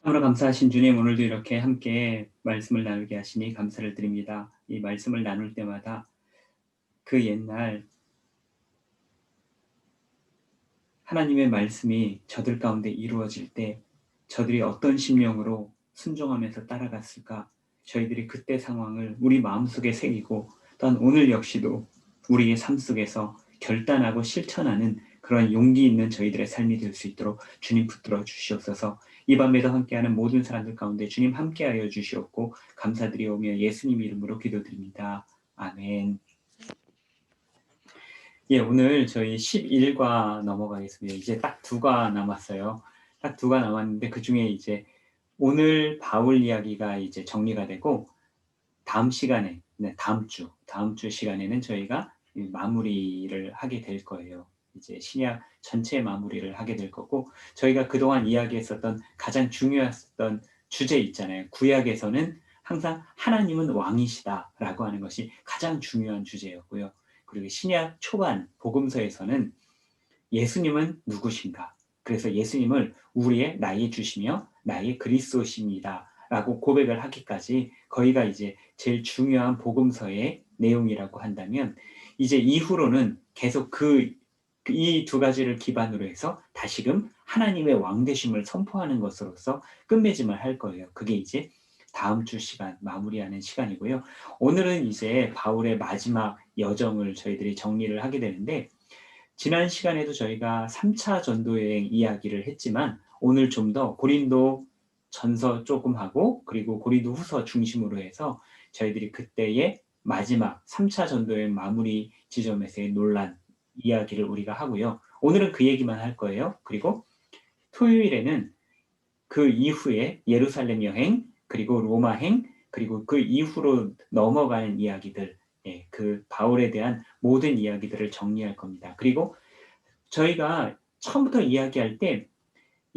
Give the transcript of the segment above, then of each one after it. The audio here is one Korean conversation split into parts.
참으로 감사하신 주님, 오늘도 이렇게 함께 말씀을 나누게 하시니 감사를 드립니다. 이 말씀을 나눌 때마다 그 옛날 하나님의 말씀이 저들 가운데 이루어질 때 저들이 어떤 심령으로 순종하면서 따라갔을까? 저희들이 그때 상황을 우리 마음속에 새기고 또한 오늘 역시도 우리의 삶 속에서 결단하고 실천하는 그런 용기 있는 저희들의 삶이 될 수 있도록 주님 붙들어 주시옵소서. 이 밤에도 함께하는 모든 사람들 가운데 주님 함께하여 주시옵고 감사드리오며 예수님 이름으로 기도드립니다. 아멘. 예, 오늘 저희 11과 넘어가겠습니다. 이제 딱 2가 남았어요. 딱 2가 남았는데 그 중에 이제 오늘 바울 이야기가 이제 정리가 되고 다음 시간에, 다음 주 시간에는 저희가 마무리를 하게 될 거예요. 이제 신약 전체 마무리를 하게 될 거고, 저희가 그동안 이야기했었던 가장 중요했던 주제 있잖아요. 구약에서는 항상 하나님은 왕이시다라고 하는 것이 가장 중요한 주제였고요. 그리고 신약 초반 복음서에서는 예수님은 누구신가? 그래서 예수님을 우리의 나의 주시며 나의 그리스도십니다. 라고 고백을 하기까지 거기가 이제 제일 중요한 복음서의 내용이라고 한다면 이제 이후로는 계속 이 2가지를 기반으로 해서 다시금 하나님의 왕되심을 선포하는 것으로서 끝맺음을 할 거예요. 그게 이제 다음 주 시간 마무리하는 시간이고요. 오늘은 이제 바울의 마지막 여정을 저희들이 정리를 하게 되는데 지난 시간에도 저희가 3차 전도여행 이야기를 했지만 오늘 좀 더 고린도 전서 조금 하고 그리고 고린도 후서 중심으로 해서 저희들이 그때의 마지막 3차 전도여행 마무리 지점에서의 논란 이야기를 우리가 하고요. 오늘은 그 얘기만 할 거예요. 그리고 토요일에는 그 이후에 예루살렘 여행, 그리고 로마행, 그리고 그 이후로 넘어가는 이야기들, 그 바울에 대한 모든 이야기들을 정리할 겁니다. 그리고 저희가 처음부터 이야기할 때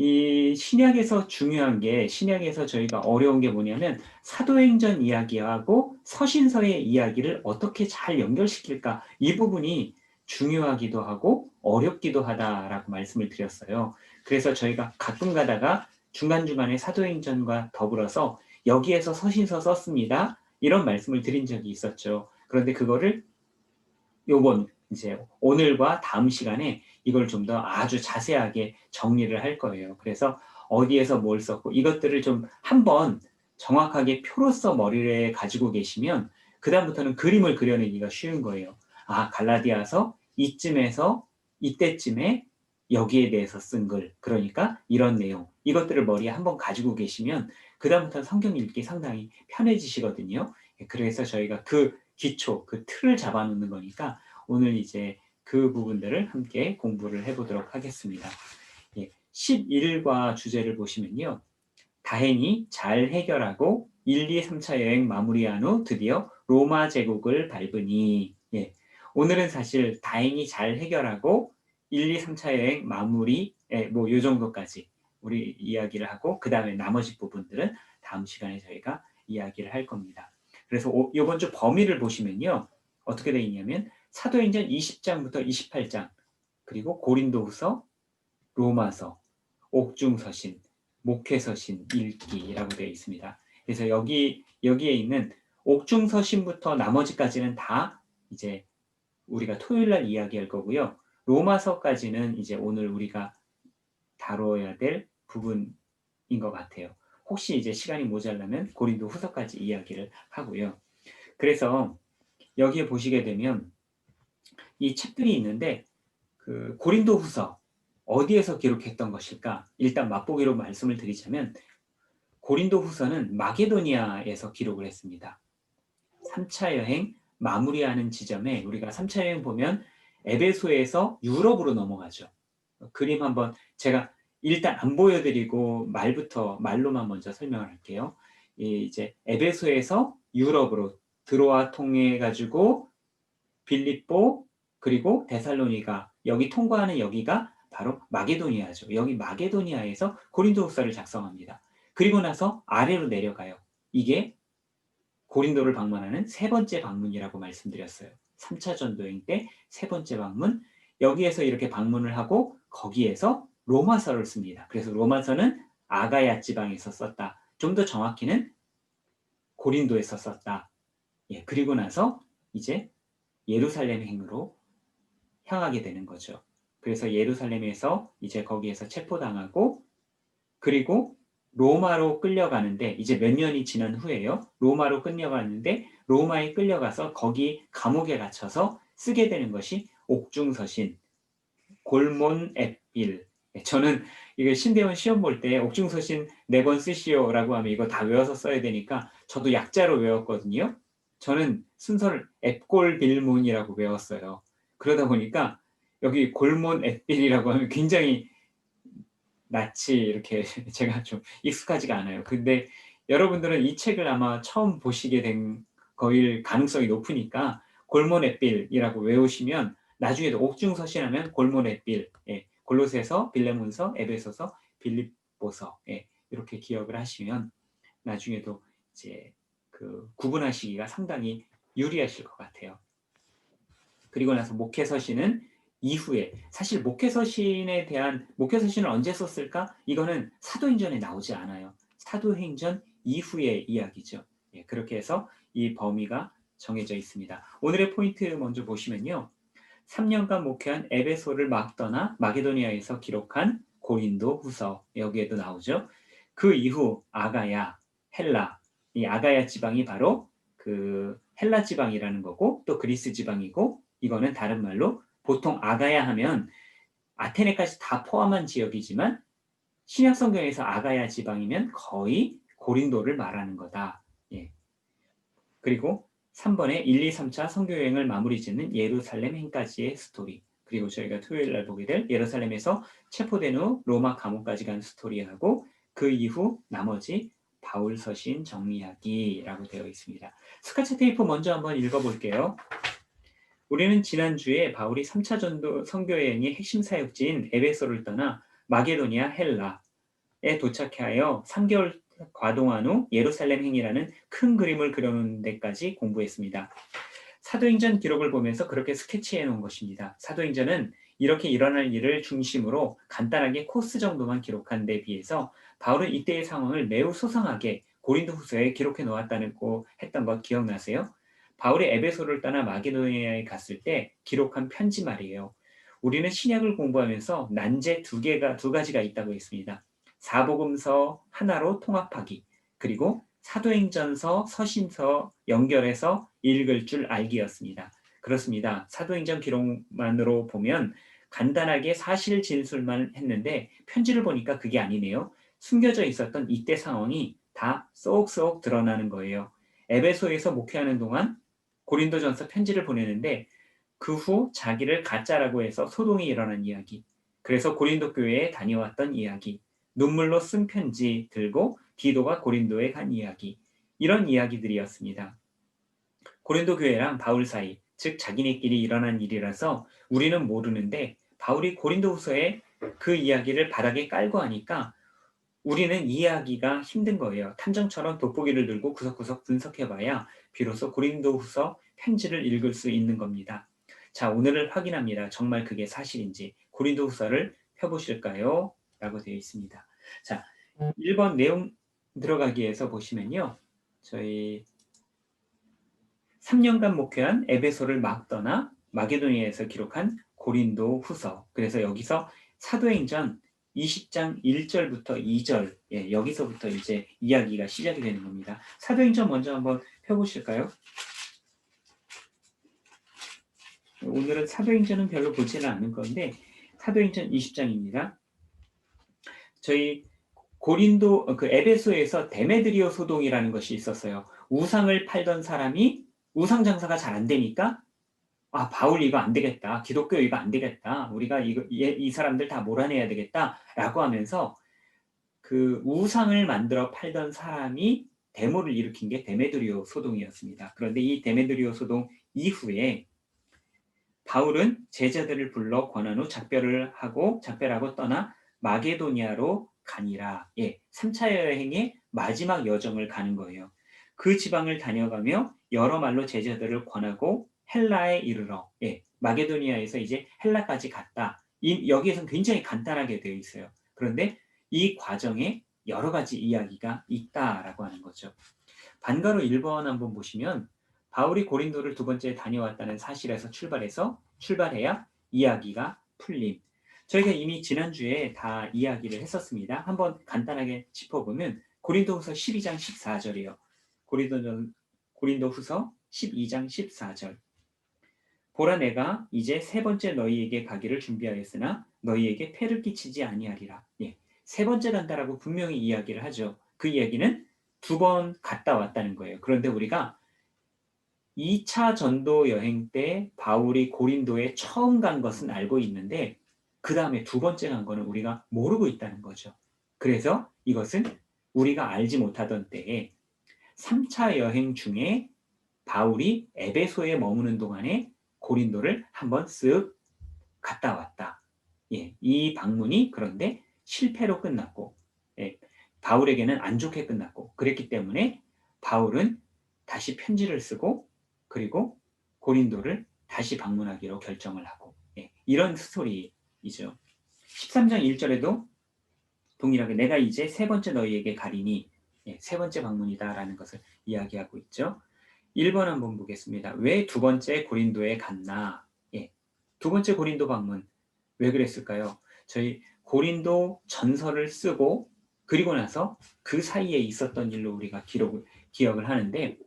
이 신약에서 중요한 게 신약에서 저희가 어려운 게 뭐냐면 사도행전 이야기하고 서신서의 이야기를 어떻게 잘 연결시킬까 이 부분이 중요하기도 하고 어렵기도 하다라고 말씀을 드렸어요. 그래서 저희가 가끔 가다가 중간중간에 사도행전과 더불어서 여기에서 서신서 썼습니다. 이런 말씀을 드린 적이 있었죠. 그런데 그거를 요번 이제 오늘과 다음 시간에 이걸 좀 더 아주 자세하게 정리를 할 거예요. 그래서 어디에서 뭘 썼고 이것들을 좀 한번 정확하게 표로서 머리에 가지고 계시면 그다음부터는 그림을 그려내기가 쉬운 거예요. 아, 갈라디아서 이쯤에서 이때쯤에 여기에 대해서 쓴 글, 그러니까 이런 내용, 이것들을 머리에 한번 가지고 계시면 그다음부터는 성경 읽기 상당히 편해지시거든요. 그래서 저희가 그 기초, 그 틀을 잡아놓는 거니까 오늘 이제 그 부분들을 함께 공부를 해보도록 하겠습니다. 11과 주제를 보시면요. 다행히 잘 해결하고 1, 2, 3차 여행 마무리한 후 드디어 로마 제국을 밟으니 오늘은 사실 다행히 잘 해결하고 1, 2, 3차 여행 마무리 뭐 요 정도까지 우리 이야기를 하고 그 다음에 나머지 부분들은 다음 시간에 저희가 이야기를 할 겁니다. 그래서 이번 주 범위를 보시면요. 어떻게 되어 있냐면 사도행전 20장부터 28장 그리고 고린도후서, 로마서, 옥중서신, 목회서신, 읽기라고 되어 있습니다. 그래서 여기에 있는 옥중서신부터 나머지까지는 다 이제 우리가 토요일 날 이야기할 거고요. 로마서까지는 이제 오늘 우리가 다뤄야 될 부분인 것 같아요. 혹시 이제 시간이 모자라면 고린도 후서까지 이야기를 하고요. 그래서 여기에 보시게 되면 이 책들이 있는데 그 고린도 후서 어디에서 기록했던 것일까? 일단 맛보기로 말씀을 드리자면 고린도 후서는 마게도니아에서 기록을 했습니다. 3차 여행 마무리하는 지점에 우리가 3차 여행 보면 에베소에서 유럽으로 넘어가죠. 그림 한번 제가 일단 안 보여드리고 말로만 먼저 설명을 할게요. 이제 에베소에서 유럽으로 드로아 통해 가지고 빌립보 그리고 데살로니가 여기 통과하는 여기가 바로 마게도니아죠. 여기 마게도니아에서 고린도후서를 작성합니다. 그리고 나서 아래로 내려가요. 이게 고린도를 방문하는 세 번째 방문이라고 말씀드렸어요. 3차 전도행 때 세 번째 방문. 여기에서 이렇게 방문을 하고 거기에서 로마서를 씁니다. 그래서 로마서는 아가야 지방에서 썼다. 좀 더 정확히는 고린도에서 썼다. 예, 그리고 나서 이제 예루살렘 행으로 향하게 되는 거죠. 그래서 예루살렘에서 이제 거기에서 체포당하고 그리고 로마로 끌려가는데 이제 몇 년이 지난 후에요. 로마로 끌려가는데 로마에 끌려가서 거기 감옥에 갇혀서 쓰게 되는 것이 옥중서신, 골몬 앳빌. 저는 이거 신대원 시험 볼 때 옥중서신 4번 쓰시오라고 하면 이거 다 외워서 써야 되니까 저도 약자로 외웠거든요. 저는 순서를 앱골빌문이라고 외웠어요. 그러다 보니까 여기 골몬 앳빌이라고 하면 굉장히 낯이 이렇게 제가 좀 익숙하지가 않아요. 근데 여러분들은 이 책을 아마 처음 보시게 된 거일 가능성이 높으니까 골모넷빌이라고 외우시면 나중에도 옥중서신하면 골모넷빌, 예, 골로새서, 빌레몬서, 에베소서, 빌립보서, 예, 이렇게 기억을 하시면 나중에도 이제 그 구분하시기가 상당히 유리하실 것 같아요. 그리고 나서 목회서신은 이후에 사실 목회서신을 언제 썼을까? 이거는 사도행전에 나오지 않아요. 사도행전 이후의 이야기죠. 예, 그렇게 해서 이 범위가 정해져 있습니다. 오늘의 포인트 먼저 보시면요. 3년간 목회한 에베소를 막 떠나 마게도니아에서 기록한 고린도 후서 여기에도 나오죠. 그 이후 아가야, 헬라, 이 아가야 지방이 바로 그 헬라 지방이라는 거고 또 그리스 지방이고 이거는 다른 말로 보통 아가야 하면 아테네까지 다 포함한 지역이지만 신약 성경에서 아가야 지방이면 거의 고린도를 말하는 거다. 예. 그리고 3번에 1, 2, 3차 선교여행을 마무리 짓는 예루살렘 행까지의 스토리. 그리고 저희가 토요일 날 보게 될 예루살렘에서 체포된 후 로마 감옥까지 간 스토리하고 그 이후 나머지 바울 서신 정리하기라고 되어 있습니다. 스카치 테이프 먼저 한번 읽어볼게요. 우리는 지난주에 바울이 3차 전도 선교여행의 핵심 사역지인 에베소를 떠나 마게도니아 헬라에 도착하여 3개월 과동한 후 예루살렘 행이라는 큰 그림을 그려놓은 데까지 공부했습니다. 사도행전 기록을 보면서 그렇게 스케치해 놓은 것입니다. 사도행전은 이렇게 일어날 일을 중심으로 간단하게 코스 정도만 기록한 데 비해서 바울은 이때의 상황을 매우 소상하게 고린도후서에 기록해 놓았다고 했던 것 기억나세요? 바울이 에베소를 떠나 마게도니아에 갔을 때 기록한 편지 말이에요. 우리는 신약을 공부하면서 난제 두 가지가 있다고 했습니다. 사복음서 하나로 통합하기, 그리고 사도행전서, 서신서 연결해서 읽을 줄 알기였습니다. 그렇습니다. 사도행전 기록만으로 보면 간단하게 사실 진술만 했는데 편지를 보니까 그게 아니네요. 숨겨져 있었던 이때 상황이 다 쏙쏙 드러나는 거예요. 에베소에서 목회하는 동안 고린도전서 편지를 보내는데 그 후 자기를 가짜라고 해서 소동이 일어난 이야기, 그래서 고린도 교회에 다녀왔던 이야기, 눈물로 쓴 편지 들고 디도가 고린도에 간 이야기, 이런 이야기들이었습니다. 고린도 교회랑 바울 사이, 즉 자기네끼리 일어난 일이라서 우리는 모르는데 바울이 고린도후서에 그 이야기를 바닥에 깔고 하니까 우리는 이해하기가 힘든 거예요. 탐정처럼 돋보기를 들고 구석구석 분석해봐야 비로소 고린도후서 편지를 읽을 수 있는 겁니다. 자, 오늘을 확인합니다. 정말 그게 사실인지. 고린도후서를 펴보실까요? 라고 되어 있습니다. 자, 1번 내용 들어가기 위해서 보시면요. 저희 3년간 목회한 에베소를 막 떠나 마게도니아에서 기록한 고린도 후서. 그래서 여기서 사도행전 20장 1절부터 2절, 예, 여기서부터 이제 이야기가 시작이 되는 겁니다. 사도행전 먼저 한번 펴보실까요? 오늘은 사도행전은 별로 보지는 않을 건데 사도행전 20장입니다. 저희 고린도 그 에베소에서 데메드리오 소동이라는 것이 있었어요. 우상을 팔던 사람이 우상 장사가 잘 안 되니까 아, 바울 이거 안 되겠다. 기독교 이거 안 되겠다. 우리가 이 사람들 다 몰아내야 되겠다라고 하면서 그 우상을 만들어 팔던 사람이 데모를 일으킨 게 데메드리오 소동이었습니다. 그런데 이 데메드리오 소동 이후에 바울은 제자들을 불러 권한 후 작별하고 떠나 마게도니아로 가니라. 예, 3차 여행의 마지막 여정을 가는 거예요. 그 지방을 다녀가며 여러 말로 제자들을 권하고 헬라에 이르러, 예, 마게도니아에서 이제 헬라까지 갔다. 여기에서는 굉장히 간단하게 되어 있어요. 그런데 이 과정에 여러 가지 이야기가 있다라고 하는 거죠. 반가로 1번 한번 보시면 바울이 고린도를 두 번째 다녀왔다는 사실에서 출발해야 이야기가 풀림. 저희가 이미 지난주에 다 이야기를 했었습니다. 한번 간단하게 짚어보면 고린도후서 12장 14절이요. 고린도후서 12장 14절. 보라 내가 이제 세 번째 너희에게 가기를 준비하였으나 너희에게 폐를 끼치지 아니하리라. 예, 세 번째 간다라고 분명히 이야기를 하죠. 그 이야기는 두 번 갔다 왔다는 거예요. 그런데 우리가 2차 전도 여행 때 바울이 고린도에 처음 간 것은 알고 있는데 그 다음에 두 번째 간 거는 우리가 모르고 있다는 거죠. 그래서 이것은 우리가 알지 못하던 때에 3차 여행 중에 바울이 에베소에 머무는 동안에 고린도를 한번 쓱 갔다 왔다. 예, 이 방문이 그런데 실패로 끝났고, 예, 바울에게는 안 좋게 끝났고, 그랬기 때문에 바울은 다시 편지를 쓰고, 그리고 고린도를 다시 방문하기로 결정을 하고, 예, 이런 스토리이죠. 13장 1절에도 동일하게 내가 이제 세 번째 너희에게 가리니, 예, 세 번째 방문이다라는 것을 이야기하고 있죠. 1번 한번 보겠습니다. 왜 두 번째 고린도에 갔나? 예, 두 번째 고린도 방문 왜 그랬을까요? 저희 고린도 전서를 쓰고 그리고 나서 그 사이에 있었던 일로 우리가 기억을 하는데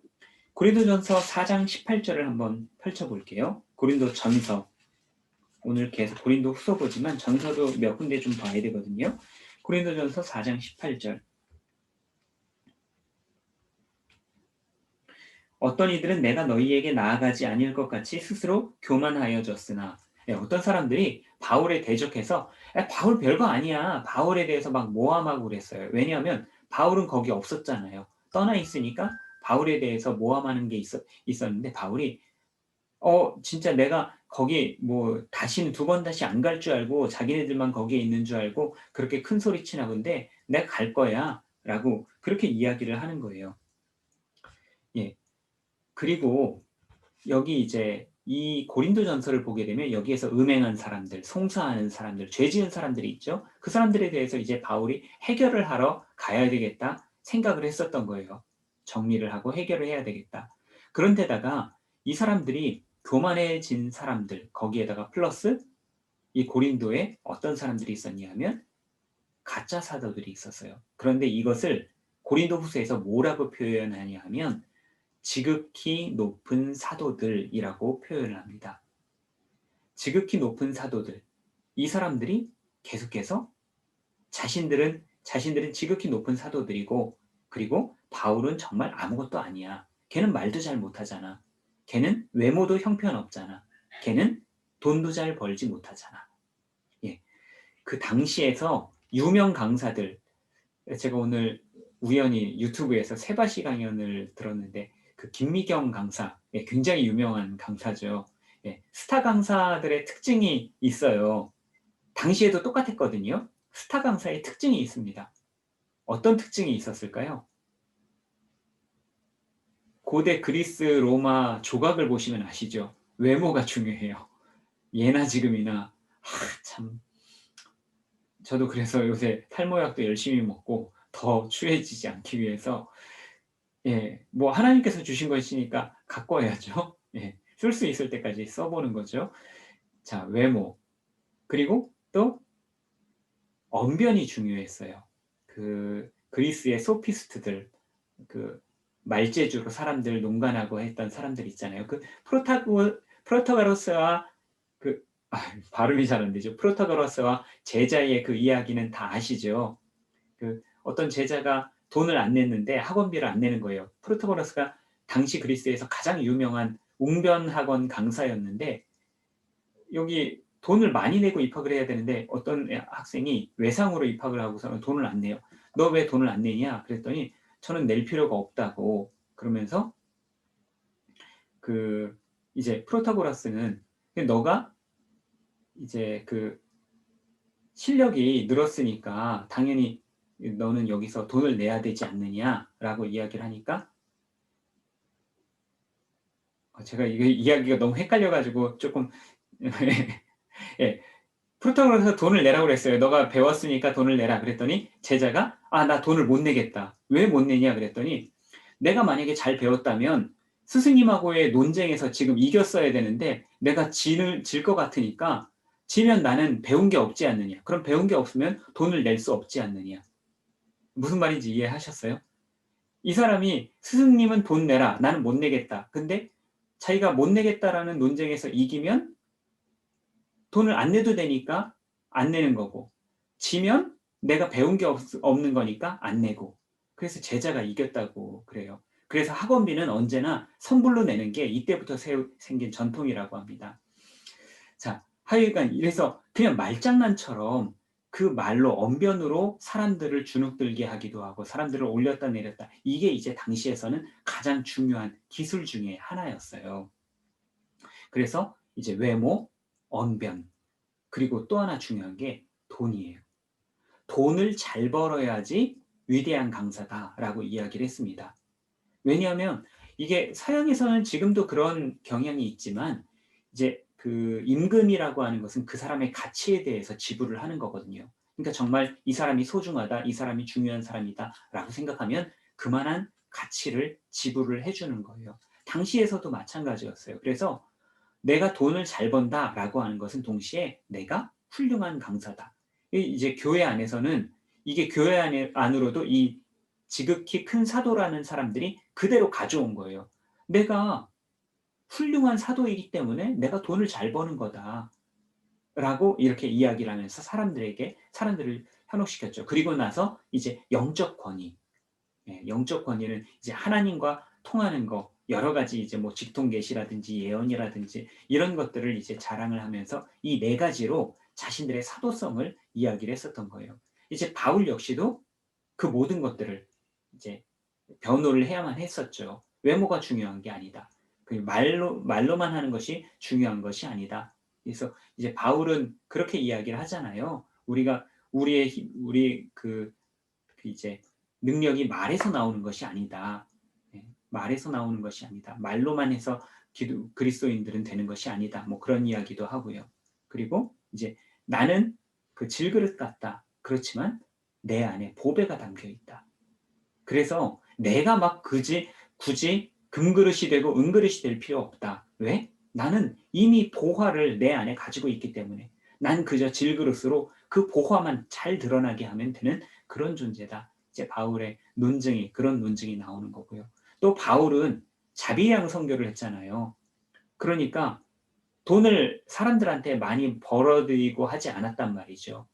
고린도전서 4장 18절을 한번 펼쳐볼게요. 고린도전서 오늘 계속 고린도 후서 보지만 전서도 몇 군데 좀 봐야 되거든요. 고린도전서 4장 18절. 어떤 이들은 내가 너희에게 나아가지 아니할 것 같이 스스로 교만하여졌으나 어떤 사람들이 바울에 대적해서 바울 별거 아니야. 바울에 대해서 막 모함하고 그랬어요. 왜냐하면 바울은 거기 없었잖아요. 떠나 있으니까 바울에 대해서 모함하는 게 있었는데 바울이 진짜 내가 거기 뭐 다시는 두 번 다시 안 갈 줄 알고 자기네들만 거기에 있는 줄 알고 그렇게 큰 소리 치나 본데 내가 갈 거야 라고 그렇게 이야기를 하는 거예요. 예. 그리고 여기 이제 이 고린도전서를 보게 되면 여기에서 음행한 사람들, 송사하는 사람들, 죄 지은 사람들이 있죠. 그 사람들에 대해서 이제 바울이 해결을 하러 가야 되겠다 생각을 했었던 거예요. 정리를 하고 해결을 해야 되겠다. 그런데다가 이 사람들이 교만해진 사람들, 거기에다가 플러스 이 고린도에 어떤 사람들이 있었냐 하면 가짜 사도들이 있었어요. 그런데 이것을 고린도후서에서 뭐라고 표현하냐 하면 지극히 높은 사도들이라고 표현을 합니다. 지극히 높은 사도들. 이 사람들이 계속해서 자신들은 지극히 높은 사도들이고 그리고 바울은 정말 아무것도 아니야. 걔는 말도 잘 못하잖아. 걔는 외모도 형편없잖아. 걔는 돈도 잘 벌지 못하잖아. 예. 그 당시에서 유명 강사들 제가 오늘 우연히 유튜브에서 세바시 강연을 들었는데 그 김미경 강사, 예, 굉장히 유명한 강사죠. 예, 스타 강사들의 특징이 있어요. 당시에도 똑같았거든요. 스타 강사의 특징이 있습니다. 어떤 특징이 있었을까요? 고대 그리스, 로마 조각을 보시면 아시죠? 외모가 중요해요. 예나 지금이나 참 저도 그래서 요새 탈모약도 열심히 먹고 더 추해지지 않기 위해서 예, 뭐 하나님께서 주신 것이니까 갖고 와야죠. 예, 쓸 수 있을 때까지 써보는 거죠. 자, 외모. 그리고 또 언변이 중요했어요. 그 그리스의 소피스트들, 그 말재주로 사람들 농간하고 했던 사람들 있잖아요. 그 프로타고라스와 그 발음이 잘 안 되죠. 프로타고라스와 제자의 그 이야기는 다 아시죠? 그 어떤 제자가 돈을 안 냈는데 학원비를 안 내는 거예요. 프로타고라스가 당시 그리스에서 가장 유명한 웅변학원 강사였는데 여기 돈을 많이 내고 입학을 해야 되는데 어떤 학생이 외상으로 입학을 하고서는 돈을 안 내요. 너 왜 돈을 안 내냐? 그랬더니 저는 낼 필요가 없다고 그러면서 그 이제 프로타고라스는 너가 이제 그 실력이 늘었으니까 당연히 너는 여기서 돈을 내야 되지 않느냐라고 이야기를 하니까 제가 이게 이야기가 너무 헷갈려가지고 조금 예, 프로타고라서 돈을 내라고 그랬어요. 너가 배웠으니까 돈을 내라 그랬더니 제자가 나 돈을 못 내겠다. 왜 못 내냐 그랬더니 내가 만약에 잘 배웠다면 스승님하고의 논쟁에서 지금 이겼어야 되는데 내가 질 것 같으니까 지면 나는 배운 게 없지 않느냐. 그럼 배운 게 없으면 돈을 낼 수 없지 않느냐. 무슨 말인지 이해하셨어요? 이 사람이 스승님은 돈 내라. 나는 못 내겠다. 근데 자기가 못 내겠다라는 논쟁에서 이기면 돈을 안 내도 되니까 안 내는 거고 지면 내가 배운 게 없는 거니까 안 내고 그래서 제자가 이겼다고 그래요. 그래서 학원비는 언제나 선불로 내는 게 이때부터 생긴 전통이라고 합니다. 자, 하여간 이래서 그냥 말장난처럼 그 말로 언변으로 사람들을 주눅들게 하기도 하고 사람들을 올렸다 내렸다 이게 이제 당시에서는 가장 중요한 기술 중에 하나였어요. 그래서 이제 외모, 언변 그리고 또 하나 중요한 게 돈이에요. 돈을 잘 벌어야지 위대한 강사다라고 이야기를 했습니다. 왜냐하면 이게 서양에서는 지금도 그런 경향이 있지만 이제 그 임금이라고 하는 것은 그 사람의 가치에 대해서 지불을 하는 거거든요. 그러니까 정말 이 사람이 소중하다, 이 사람이 중요한 사람이다라고 생각하면 그만한 가치를 지불을 해주는 거예요. 당시에서도 마찬가지였어요. 그래서 내가 돈을 잘 번다라고 하는 것은 동시에 내가 훌륭한 강사다. 이제 교회 안에서는 이게 교회 안으로도 이 지극히 큰 사도라는 사람들이 그대로 가져온 거예요. 내가 훌륭한 사도이기 때문에 내가 돈을 잘 버는 거다. 라고 이렇게 이야기를 하면서 사람들을 현혹시켰죠. 그리고 나서 이제 영적 권위. 영적 권위는 이제 하나님과 통하는 거, 여러 가지 이제 뭐 직통 계시라든지 예언이라든지 이런 것들을 이제 자랑을 하면서 이 네 가지로 자신들의 사도성을 이야기를 했었던 거예요. 이제 바울 역시도 그 모든 것들을 이제 변호를 해야만 했었죠. 외모가 중요한 게 아니다. 그 말로만 하는 것이 중요한 것이 아니다. 그래서 이제 바울은 그렇게 이야기를 하잖아요. 우리 그 이제 능력이 말에서 나오는 것이 아니다. 말에서 나오는 것이 아니다. 말로만 해서 그리스도인들은 되는 것이 아니다. 뭐 그런 이야기도 하고요. 그리고 이제 나는 그 질그릇 같다. 그렇지만 내 안에 보배가 담겨 있다. 그래서 내가 막 굳이 금그릇이 되고 은그릇이 될 필요 없다. 왜? 나는 이미 보화를 내 안에 가지고 있기 때문에 난 그저 질그릇으로 그 보화만 잘 드러나게 하면 되는 그런 존재다. 이제 바울의 그런 논증이 나오는 거고요. 또 바울은 자비양 선교를 했잖아요. 그러니까 돈을 사람들한테 많이 벌어들이고 하지 않았단 말이죠.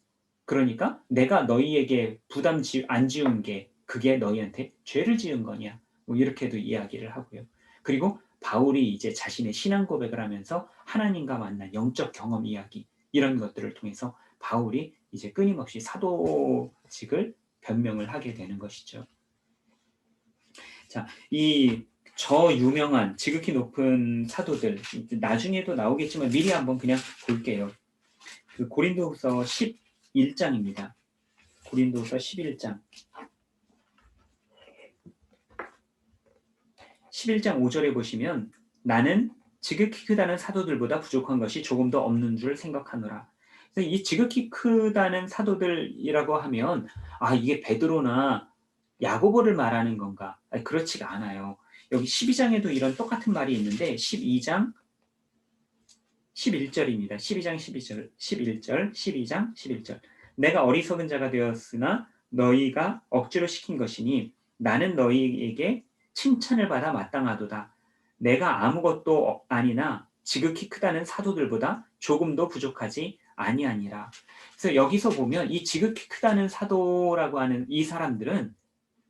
그러니까 내가 너희에게 부담 안 지운 게 그게 너희한테 죄를 지은 거냐. 뭐 이렇게도 이야기를 하고요. 그리고 바울이 이제 자신의 신앙 고백을 하면서 하나님과 만난 영적 경험 이야기 이런 것들을 통해서 바울이 이제 끊임없이 사도직을 변명을 하게 되는 것이죠. 자, 이 저 유명한 지극히 높은 사도들 나중에도 나오겠지만 미리 한번 그냥 볼게요. 그 고린도후서 11장입니다. 고린도서 11장 11장 5절에 보시면 나는 지극히 크다는 사도들보다 부족한 것이 조금도 없는 줄 생각하노라. 그래서 이 지극히 크다는 사도들이라고 하면 이게 베드로나 야고보를 말하는 건가? 그렇지가 않아요. 여기 12장에도 이런 똑같은 말이 있는데 12장 11절입니다. 12장 11절 12장 11절 내가 어리석은 자가 되었으나 너희가 억지로 시킨 것이니 나는 너희에게 칭찬을 받아 마땅하도다. 내가 아무것도 아니나 지극히 크다는 사도들보다 조금도 부족하지 아니하니라. 그래서 여기서 보면 이 지극히 크다는 사도라고 하는 이 사람들은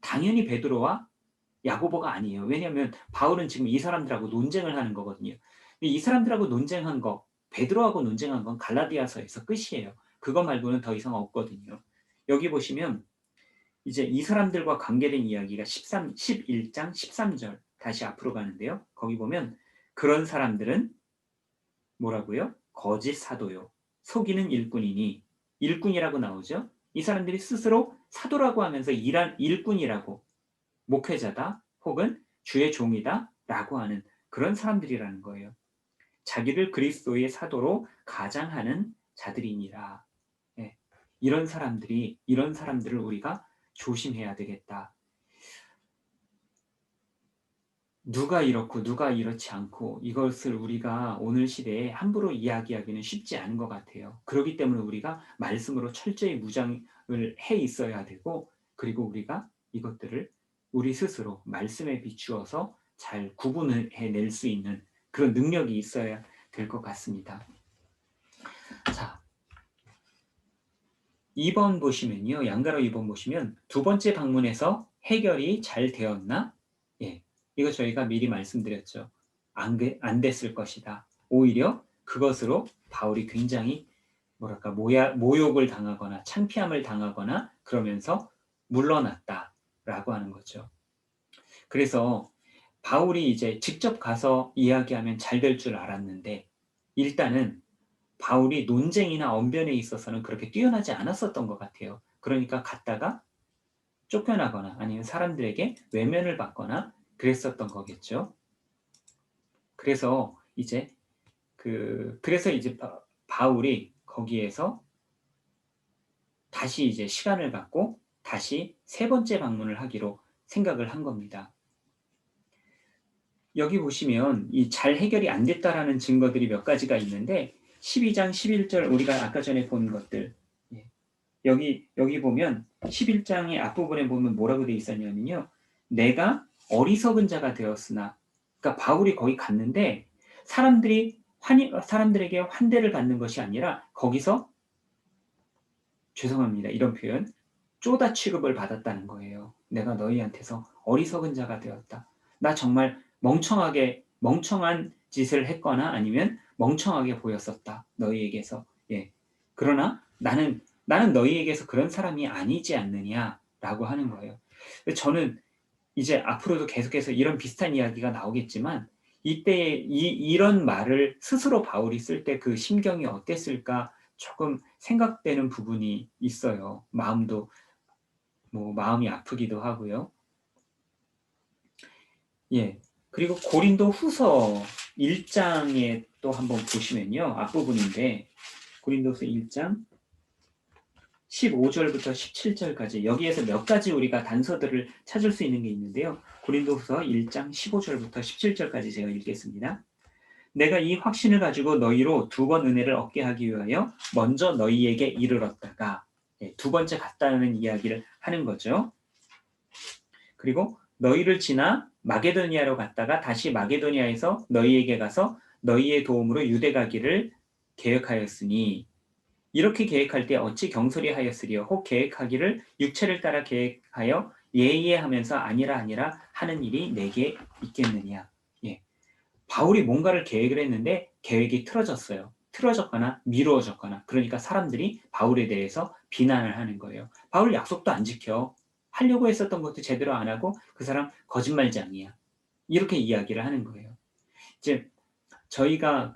당연히 베드로와 야고보가 아니에요. 왜냐하면 바울은 지금 이 사람들하고 논쟁을 하는 거거든요. 이 사람들하고 논쟁한 거, 베드로하고 논쟁한 건 갈라디아서에서 끝이에요. 그거 말고는 더 이상 없거든요. 여기 보시면 이제 이 사람들과 관계된 이야기가 11장 13절 다시 앞으로 가는데요. 거기 보면 그런 사람들은 뭐라고요? 거짓 사도요. 속이는 일꾼이니 일꾼이라고 나오죠. 이 사람들이 스스로 사도라고 하면서 일꾼이라고 목회자다 혹은 주의 종이다 라고 하는 그런 사람들이라는 거예요. 자기를 그리스도의 사도로 가장하는 자들이니라. 예. 이런 사람들을 우리가 조심해야 되겠다. 누가 이렇고 누가 이렇지 않고 이것을 우리가 오늘 시대에 함부로 이야기하기는 쉽지 않은 것 같아요. 그렇기 때문에 우리가 말씀으로 철저히 무장을 해 있어야 되고, 그리고 우리가 이것들을 우리 스스로 말씀에 비추어서 잘 구분을 해낼 수 있는 그런 능력이 있어야 될 것 같습니다. 자, 2번 보시면요. 양가로 2번 보시면 두 번째 방문에서 해결이 잘 되었나? 예. 이거 저희가 미리 말씀드렸죠. 안 됐을 것이다. 오히려 그것으로 바울이 굉장히 뭐랄까 모욕을 당하거나 창피함을 당하거나 그러면서 물러났다라고 하는 거죠. 그래서 바울이 이제 직접 가서 이야기하면 잘 될 줄 알았는데 일단은 바울이 논쟁이나 언변에 있어서는 그렇게 뛰어나지 않았었던 것 같아요. 그러니까 갔다가 쫓겨나거나 아니면 사람들에게 외면을 받거나 그랬었던 거겠죠. 그래서 이제 바울이 거기에서 다시 이제 시간을 갖고 다시 세 번째 방문을 하기로 생각을 한 겁니다. 여기 보시면 이 잘 해결이 안 됐다라는 증거들이 몇 가지가 있는데 12장 11절 우리가 아까 전에 본 것들, 여기 보면 11장의 앞부분에 보면 뭐라고 되어 있었냐면요. 내가 어리석은 자가 되었으나, 그러니까 바울이 거기 갔는데 사람들에게 환대를 받는 것이 아니라 거기서 죄송합니다. 이런 표현 쪼다 취급을 받았다는 거예요. 내가 너희한테서 어리석은 자가 되었다. 나 정말 멍청한 짓을 했거나 아니면 멍청하게 보였었다. 너희에게서. 예. 그러나 나는 너희에게서 그런 사람이 아니지 않느냐라고 하는 거예요. 저는 이제 앞으로도 계속해서 이런 비슷한 이야기가 나오겠지만 이때 이런 말을 스스로 바울이 쓸 때 그 심경이 어땠을까 조금 생각되는 부분이 있어요. 마음이 아프기도 하고요. 예. 그리고 고린도 후서 1장에 또 한번 보시면요. 앞부분인데 고린도서 1장 15절부터 17절까지 여기에서 몇 가지 우리가 단서들을 찾을 수 있는 게 있는데요. 고린도후서 1장 15절부터 17절까지 제가 읽겠습니다. 내가 이 확신을 가지고 너희로 두 번 은혜를 얻게 하기 위하여 먼저 너희에게 이르렀다가, 두 번째 갔다는 이야기를 하는 거죠. 그리고 너희를 지나 마게도니아로 갔다가 다시 마게도니아에서 너희에게 가서 너희의 도움으로 유대 가기를 계획하였으니 이렇게 계획할 때 어찌 경솔히 하였으리요. 혹 계획하기를 육체를 따라 계획하여 예의하면서 아니라 하는 일이 내게 있겠느냐. 예. 바울이 뭔가를 계획을 했는데 계획이 틀어졌거나 미루어졌거나, 그러니까 사람들이 바울에 대해서 비난을 하는 거예요. 바울 약속도 안 지켜. 하려고 했었던 것도 제대로 안 하고 그 사람 거짓말장이야. 이렇게 이야기를 하는 거예요. 이제 저희가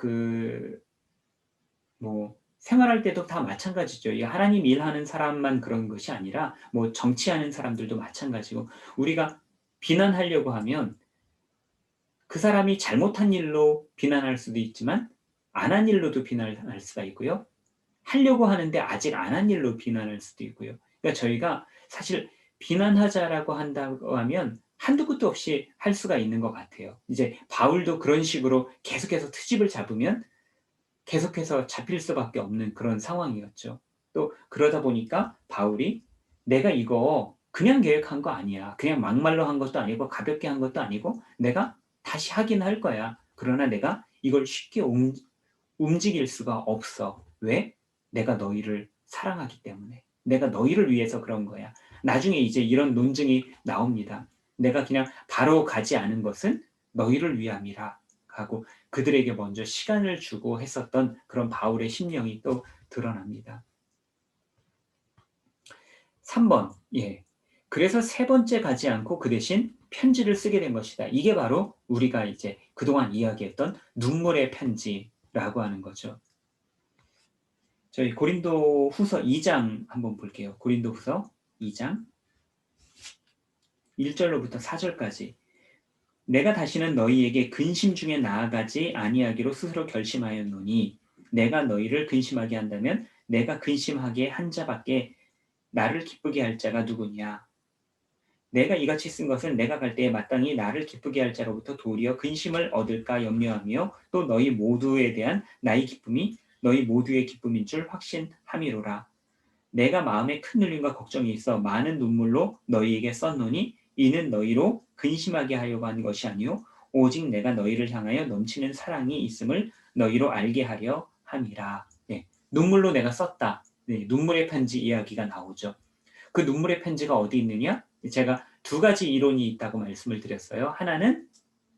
생활할 때도 다 마찬가지죠. 이 하나님 일하는 사람만 그런 것이 아니라 정치하는 사람들도 마찬가지고, 우리가 비난하려고 하면 그 사람이 잘못한 일로 비난할 수도 있지만 안 한 일로도 비난할 수가 있고요. 하려고 하는데 아직 안 한 일로 비난할 수도 있고요. 그러니까 저희가 사실 비난하자라고 한다고 하면 한두 끝도 없이 할 수가 있는 것 같아요. 이제 바울도 그런 식으로 계속해서 트집을 잡으면 계속해서 잡힐 수밖에 없는 그런 상황이었죠. 또 그러다 보니까 바울이 내가 이거 그냥 계획한 거 아니야. 그냥 막말로 한 것도 아니고 가볍게 한 것도 아니고 내가 다시 하긴 할 거야. 그러나 내가 이걸 쉽게 움직일 수가 없어. 왜? 내가 너희를 사랑하기 때문에. 내가 너희를 위해서 그런 거야. 나중에 이제 이런 논증이 나옵니다. 내가 그냥 바로 가지 않은 것은 너희를 위함이라 하고 그들에게 먼저 시간을 주고 했었던 그런 바울의 심령이 또 드러납니다. 3번. 예. 그래서 세 번째 가지 않고 그 대신 편지를 쓰게 된 것이다. 이게 바로 우리가 이제 그동안 이야기했던 눈물의 편지라고 하는 거죠. 저희 고린도 후서 2장 한번 볼게요. 고린도 후서 2장 1절로부터 4절까지. 내가 다시는 너희에게 근심 중에 나아가지 아니하기로 스스로 결심하였노니 내가 너희를 근심하게 한다면 내가 근심하게 한 자밖에 나를 기쁘게 할 자가 누구냐. 내가 이같이 쓴 것은 내가 갈 때에 마땅히 나를 기쁘게 할 자로부터 도리어 근심을 얻을까 염려하며 또 너희 모두에 대한 나의 기쁨이 너희 모두의 기쁨인 줄 확신함이로라. 내가 마음에 큰 눌림과 걱정이 있어 많은 눈물로 너희에게 썼노니 이는 너희로 근심하게 하려고 한 것이 아니요 오직 내가 너희를 향하여 넘치는 사랑이 있음을 너희로 알게 하려 함이라. 네, 눈물로 내가 썼다. 네, 눈물의 편지 이야기가 나오죠. 그 눈물의 편지가 어디 있느냐? 제가 두 가지 이론이 있다고 말씀을 드렸어요. 하나는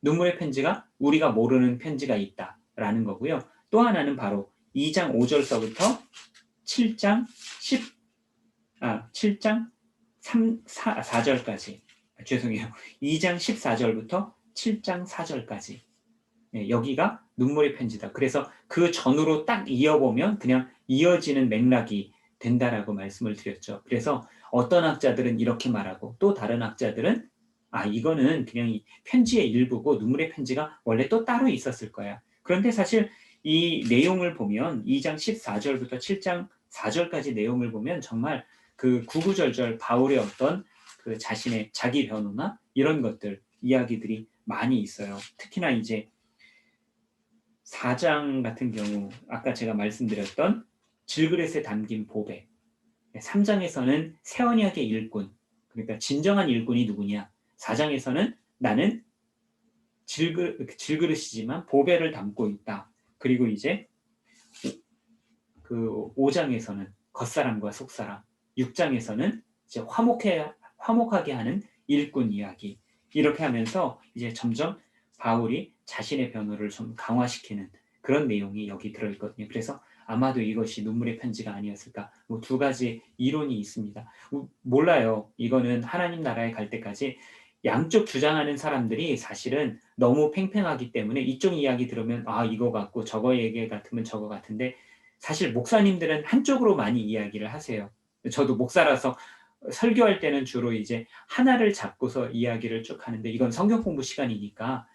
눈물의 편지가 우리가 모르는 편지가 있다라는 거고요. 또 하나는 바로 2장 5절서부터 7장 7장 4절까지 죄송해요. 2장 14절부터 7장 4절까지 네, 여기가 눈물의 편지다. 그래서 그 전으로 딱 이어보면 그냥 이어지는 맥락이 된다라고 말씀을 드렸죠. 그래서 어떤 학자들은 이렇게 말하고 또 다른 학자들은 이거는 그냥 이 편지의 일부고 눈물의 편지가 원래 또 따로 있었을 거야. 그런데 사실 이 내용을 보면 2장 14절부터 7장 4절까지 내용을 보면 정말 그 구구절절 바울의 어떤 그 자신의 자기 변호나 이런 것들 이야기들이 많이 있어요. 특히나 이제 4장 같은 경우 아까 제가 말씀드렸던 질그릇에 담긴 보배 3장에서는 새 언약의 일꾼 그러니까 진정한 일꾼이 누구냐 4장에서는 나는 질그릇이지만 보배를 담고 있다. 그리고 이제 그 5장에서는 겉사람과 속사람 6장에서는 이제 화목하게 하는 일꾼 이야기 이렇게 하면서 이제 점점 바울이 자신의 변호를 좀 강화시키는 그런 내용이 여기 들어있거든요. 그래서 아마도 이것이 눈물의 편지가 아니었을까 뭐 두 가지 이론이 있습니다. 몰라요. 이거는 하나님 나라에 갈 때까지 양쪽 주장하는 사람들이 사실은 너무 팽팽하기 때문에 이쪽 이야기 들으면 이거 같고 저거 얘기 같으면 저거 같은데 사실 목사님들은 한쪽으로 많이 이야기를 하세요. 저도 목사라서 설교할 때는 주로 이제 하나를 잡고서 이야기를 쭉 하는데 이건 성경 공부 시간이니까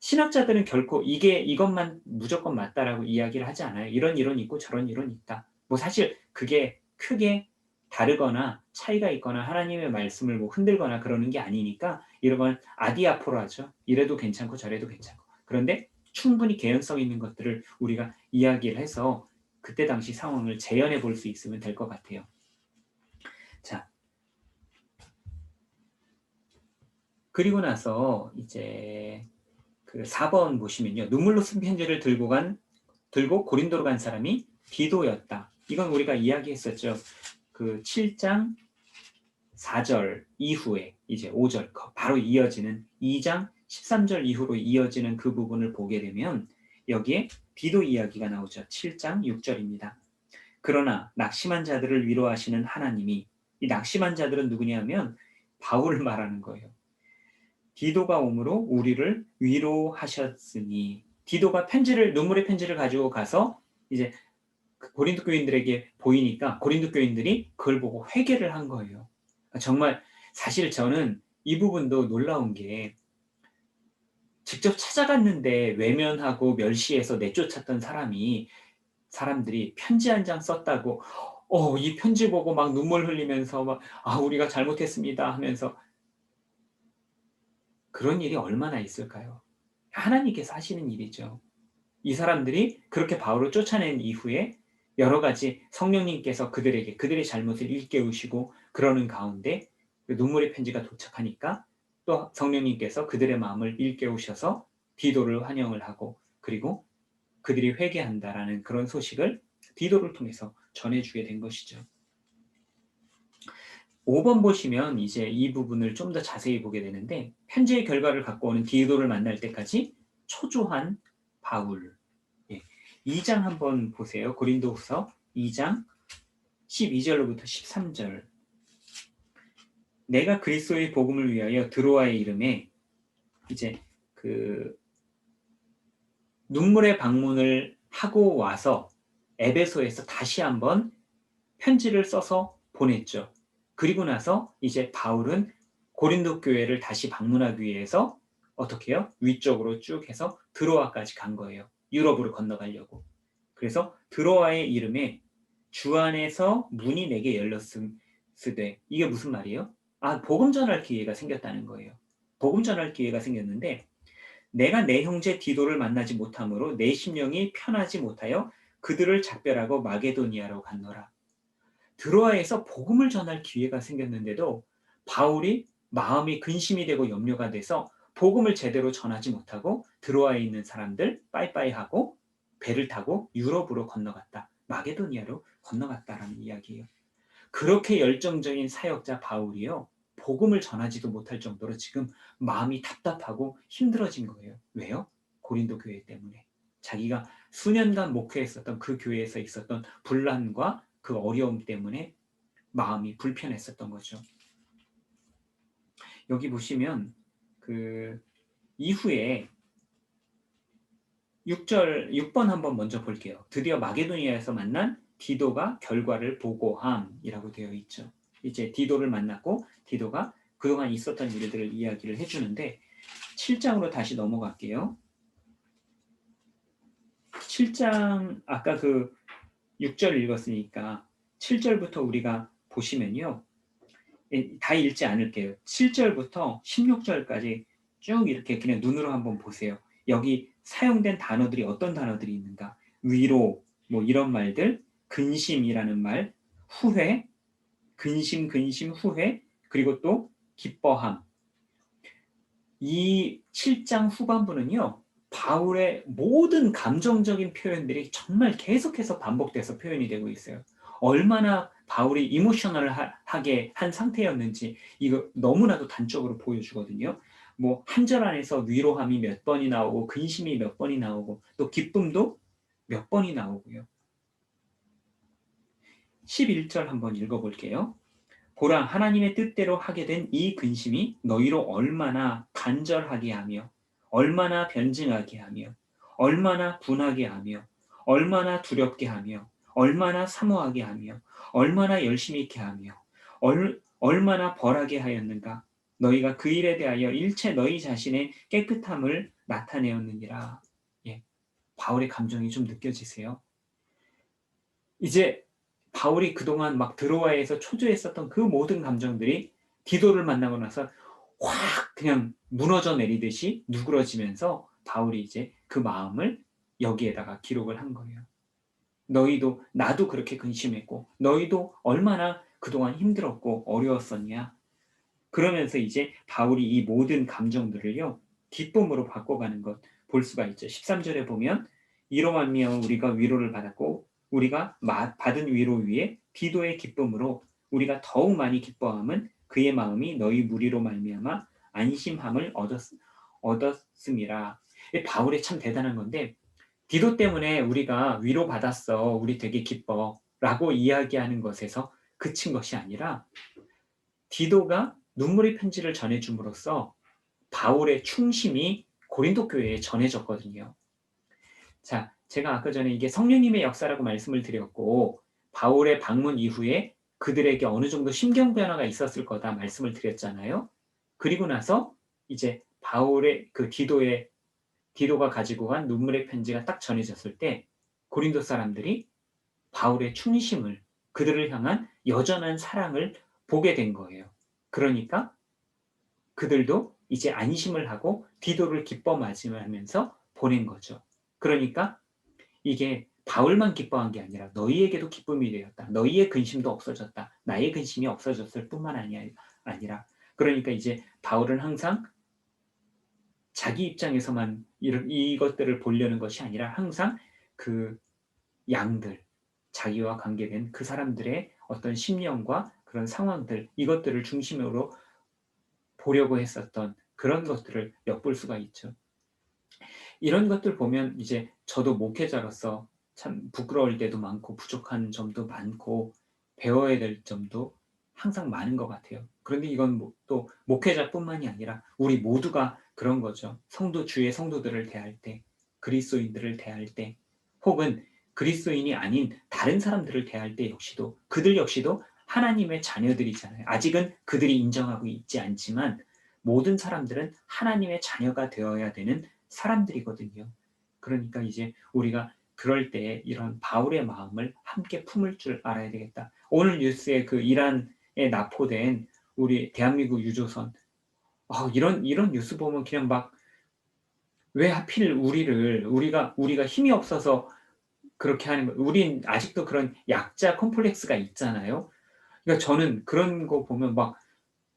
신학자들은 결코 이것만 무조건 맞다라고 이야기를 하지 않아요. 이런 이론이 있고 저런 이론이 있다. 뭐 사실 그게 크게 다르거나 차이가 있거나 하나님의 말씀을 뭐 흔들거나 그러는 게 아니니까 이런 건 아디아포라죠. 이래도 괜찮고 저래도 괜찮고. 그런데 충분히 개연성 있는 것들을 우리가 이야기를 해서 그때 당시 상황을 재현해 볼 수 있으면 될 것 같아요. 자, 그리고 나서 이제 그 4번 보시면요. 눈물로 쓴 편지를 들고 고린도로 간 사람이 디도였다. 이건 우리가 이야기했었죠. 그 7장 4절 이후에 이제 5절 바로 이어지는 2장 13절 이후로 이어지는 그 부분을 보게 되면 여기에 디도 이야기가 나오죠. 7장 6절입니다. 그러나 낙심한 자들을 위로하시는 하나님이 이 낙심한 자들은 누구냐면 바울을 말하는 거예요. 디도가 오므로 우리를 위로하셨으니 디도가 눈물의 편지를 가지고 가서 이제 고린도 교인들에게 보이니까 고린도 교인들이 그걸 보고 회개를 한 거예요. 정말 사실 저는 이 부분도 놀라운 게 직접 찾아갔는데 외면하고 멸시해서 내쫓았던 사람들이 편지 한 장 썼다고 이 편지 보고 막 눈물 흘리면서 막 우리가 잘못했습니다 하면서 그런 일이 얼마나 있을까요? 하나님께서 하시는 일이죠. 이 사람들이 그렇게 바울을 쫓아낸 이후에 여러 가지 성령님께서 그들의 잘못을 일깨우시고 그러는 가운데 눈물의 편지가 도착하니까 또 성령님께서 그들의 마음을 일깨우셔서 디도를 환영을 하고 그리고 그들이 회개한다라는 그런 소식을 디도를 통해서 전해주게 된 것이죠. 5번 보시면 이제 이 부분을 좀 더 자세히 보게 되는데 편지의 결과를 갖고 오는 디도를 만날 때까지 초조한 바울 2장 한번 보세요. 고린도후서 2장 12절로부터 13절 내가 그리스도의 복음을 위하여 드로아의 이름에 이제 그 눈물의 방문을 하고 와서 에베소에서 다시 한번 편지를 써서 보냈죠. 그리고 나서 이제 바울은 고린도 교회를 다시 방문하기 위해서 어떻게 해요? 위쪽으로 쭉 해서 드로아까지 간 거예요. 유럽으로 건너가려고. 그래서 드로아의 이름에 주 안에서 문이 내게 열렸으되 이게 무슨 말이에요? 복음 전할 기회가 생겼다는 거예요. 복음 전할 기회가 생겼는데 내가 내 형제 디도를 만나지 못함으로 내 심령이 편하지 못하여 그들을 작별하고 마게도니아로 갔노라. 드로아에서 복음을 전할 기회가 생겼는데도 바울이 마음이 근심이 되고 염려가 돼서 복음을 제대로 전하지 못하고 드로아에 있는 사람들 빠이빠이 하고 배를 타고 유럽으로 건너갔다. 마게도니아로 건너갔다라는 이야기예요. 그렇게 열정적인 사역자 바울이요. 복음을 전하지도 못할 정도로 지금 마음이 답답하고 힘들어진 거예요. 왜요? 고린도 교회 때문에. 자기가 수년간 목회했었던 그 교회에서 있었던 분란과 그 어려움 때문에 마음이 불편했었던 거죠. 여기 보시면 그 이후에 6번 한번 먼저 볼게요. 드디어 마게도니아에서 만난 디도가 결과를 보고함이라고 되어 있죠. 이제 디도를 만났고 디도가 그동안 있었던 일들을 이야기를 해주는데 7장으로 다시 넘어갈게요. 7장 아까 그 6절 읽었으니까 7절부터 우리가 보시면요. 다 읽지 않을게요. 7절부터 16절까지 쭉 이렇게 그냥 눈으로 한번 보세요. 여기 사용된 단어들이 어떤 단어들이 있는가? 위로, 뭐 이런 말들, 근심이라는 말, 후회, 근심, 후회, 그리고 또 기뻐함. 이 7장 후반부는요, 바울의 모든 감정적인 표현들이 정말 계속해서 반복돼서 표현이 되고 있어요. 얼마나 바울이 이모셔널하게 한 상태였는지 이거 너무나도 단적으로 보여주거든요. 뭐 한 절 안에서 위로함이 몇 번이 나오고 근심이 몇 번이 나오고 또 기쁨도 몇 번이 나오고요. 11절 한번 읽어볼게요. 보라 하나님의 뜻대로 하게 된 이 근심이 너희로 얼마나 간절하게 하며 얼마나 변증하게 하며 얼마나 분하게 하며 얼마나 두렵게 하며 얼마나 사모하게 하며 얼마나 열심히 있게 하며 얼마나 벌하게 하였는가. 너희가 그 일에 대하여 일체 너희 자신의 깨끗함을 나타내었느니라. 예, 바울의 감정이 좀 느껴지세요? 이제 바울이 그동안 막 드로아에서 초조했었던 그 모든 감정들이 디도를 만나고 나서 확 그냥 무너져 내리듯이 누그러지면서 바울이 이제 그 마음을 여기에다가 기록을 한 거예요. 너희도 나도 그렇게 근심했고 너희도 얼마나 그동안 힘들었고 어려웠었냐. 그러면서 이제 바울이 이 모든 감정들을요 기쁨으로 바꿔가는 것 볼 수가 있죠. 13절에 보면 이로 말미암아 우리가 위로를 받았고 우리가 받은 위로 위에 디도의 기쁨으로 우리가 더욱 많이 기뻐함은 그의 마음이 너희 무리로 말미암아 안심함을 얻었음이라. 바울이 참 대단한 건데 디도 때문에 우리가 위로받았어. 우리 되게 기뻐. 라고 이야기하는 것에서 그친 것이 아니라 디도가 눈물의 편지를 전해줌으로써 바울의 충심이 고린도 교회에 전해졌거든요. 자, 제가 아까 전에 이게 성령님의 역사라고 말씀을 드렸고 바울의 방문 이후에 그들에게 어느 정도 심경 변화가 있었을 거다 말씀을 드렸잖아요. 그리고 나서 이제 바울의 그 디도가 가지고 간 눈물의 편지가 딱 전해졌을 때 고린도 사람들이 바울의 충심을 그들을 향한 여전한 사랑을 보게 된 거예요. 그러니까 그들도 이제 안심을 하고 디도를 기뻐 맞이하면서 보낸 거죠. 그러니까 이게 바울만 기뻐한 게 아니라 너희에게도 기쁨이 되었다. 너희의 근심도 없어졌다. 나의 근심이 없어졌을 뿐만 아니라 그러니까 이제 바울은 항상 자기 입장에서만 이것들을 보려는 것이 아니라 항상 그 양들, 자기와 관계된 그 사람들의 어떤 심령과 그런 상황들 이것들을 중심으로 보려고 했었던 그런 것들을 엿볼 수가 있죠. 이런 것들 보면 이제 저도 목회자로서 참 부끄러울 때도 많고 부족한 점도 많고 배워야 될 점도 항상 많은 것 같아요. 그런데 이건 또 목회자뿐만이 아니라 우리 모두가 그런 거죠. 주의 성도들을 대할 때, 그리스도인들을 대할 때, 혹은 그리스도인이 아닌 다른 사람들을 대할 때 역시도 그들 역시도 하나님의 자녀들이잖아요. 아직은 그들이 인정하고 있지 않지만 모든 사람들은 하나님의 자녀가 되어야 되는 사람들이거든요. 그러니까 이제 우리가 그럴 때 이런 바울의 마음을 함께 품을 줄 알아야 되겠다. 오늘 뉴스에 그 이란에 납포된 우리 대한민국 유조선, 이런 뉴스 보면 그냥 막 왜 하필 우리가 힘이 없어서 그렇게 하는 거예요. 우린 아직도 그런 약자 컴플렉스가 있잖아요. 그러니까 저는 그런 거 보면 막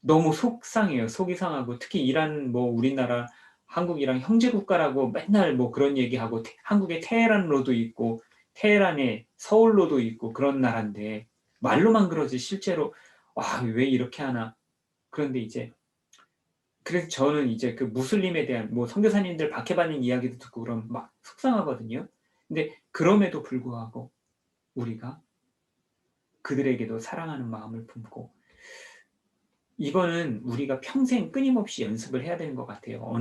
너무 속상해요. 속이 상하고 특히 이란 뭐 우리나라 한국이랑 형제 국가라고 맨날 뭐 그런 얘기하고 한국에 테헤란로도 있고 테헤란에 서울로도 있고 그런 나라인데 말로만 그러지 실제로 왜 이렇게 하나. 그런데 이제 그래서 저는 이제 그 무슬림에 대한 뭐 선교사님들 박해받는 이야기도 듣고 그러면 막 속상하거든요. 근데 그럼에도 불구하고 우리가 그들에게도 사랑하는 마음을 품고 이거는 우리가 평생 끊임없이 연습을 해야 되는 것 같아요.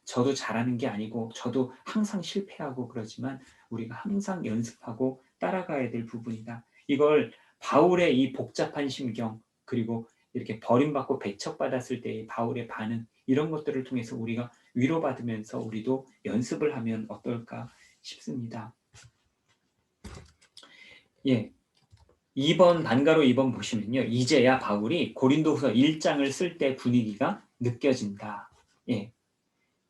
저도 잘하는 게 아니고 저도 항상 실패하고 그러지만 우리가 항상 연습하고 따라가야 될 부분이다. 이걸 바울의 이 복잡한 심경 그리고 이렇게 버림받고 배척받았을 때의 바울의 반응 이런 것들을 통해서 우리가 위로받으면서 우리도 연습을 하면 어떨까 싶습니다. 예. 2번 반가로 2번 보시면요. 이제야 바울이 고린도후서 1장을 쓸 때 분위기가 느껴진다. 예.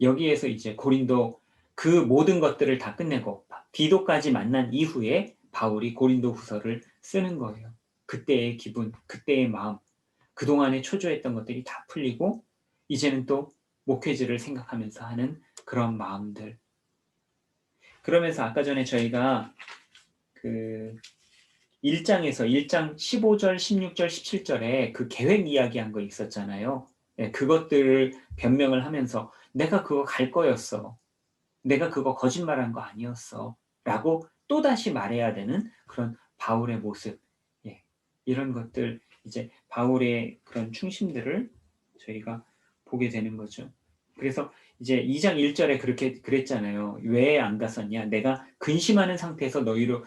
여기에서 이제 고린도 그 모든 것들을 다 끝내고 디도까지 만난 이후에 바울이 고린도후서를 쓰는 거예요. 그때의 기분, 그때의 마음, 그동안에 초조했던 것들이 다 풀리고 이제는 또 목회지를 생각하면서 하는 그런 마음들. 그러면서 아까 전에 저희가 그 1장에서 1장 15절, 16절, 17절에 그 계획 이야기한 거 있었잖아요. 네, 그것들을 변명을 하면서 내가 그거 갈 거였어. 내가 그거 거짓말한 거 아니었어. 라고 또다시 말해야 되는 그런 바울의 모습. 예, 이런 것들 이제 바울의 그런 충심들을 저희가 보게 되는 거죠. 그래서 이제 2장 1절에 그렇게 그랬잖아요. 왜 안 갔었냐? 내가 근심하는 상태에서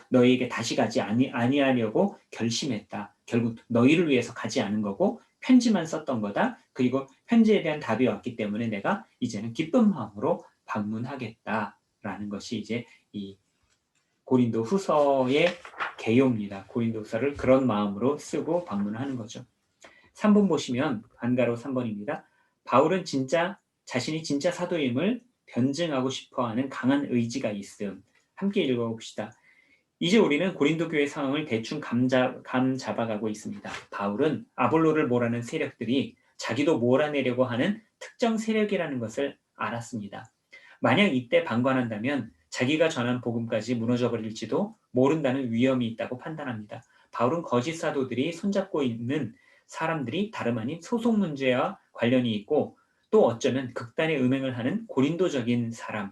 너희에게 다시 가지 아니하려고 결심했다. 결국 너희를 위해서 가지 않은 거고 편지만 썼던 거다. 그리고 편지에 대한 답이 왔기 때문에 내가 이제는 기쁜 마음으로 방문하겠다라는 것이 이제 이 고린도 후서의 개요입니다. 고린도 후서를 그런 마음으로 쓰고 방문하는 거죠. 3번 보시면 반가로 3번입니다. 바울은 자신이 진짜 사도임을 변증하고 싶어하는 강한 의지가 있음. 함께 읽어봅시다. 이제 우리는 고린도 교회 상황을 대충 감 잡아가고 있습니다. 바울은 아볼로를 몰아낸 세력들이 자기도 몰아내려고 하는 특정 세력이라는 것을 알았습니다. 만약 이때 방관한다면 자기가 전한 복음까지 무너져버릴지도 모른다는 위험이 있다고 판단합니다. 바울은 거짓 사도들이 손잡고 있는 사람들이 다름 아닌 소속 문제와 관련이 있고 또 어쩌면 극단의 음행을 하는 고린도적인 사람.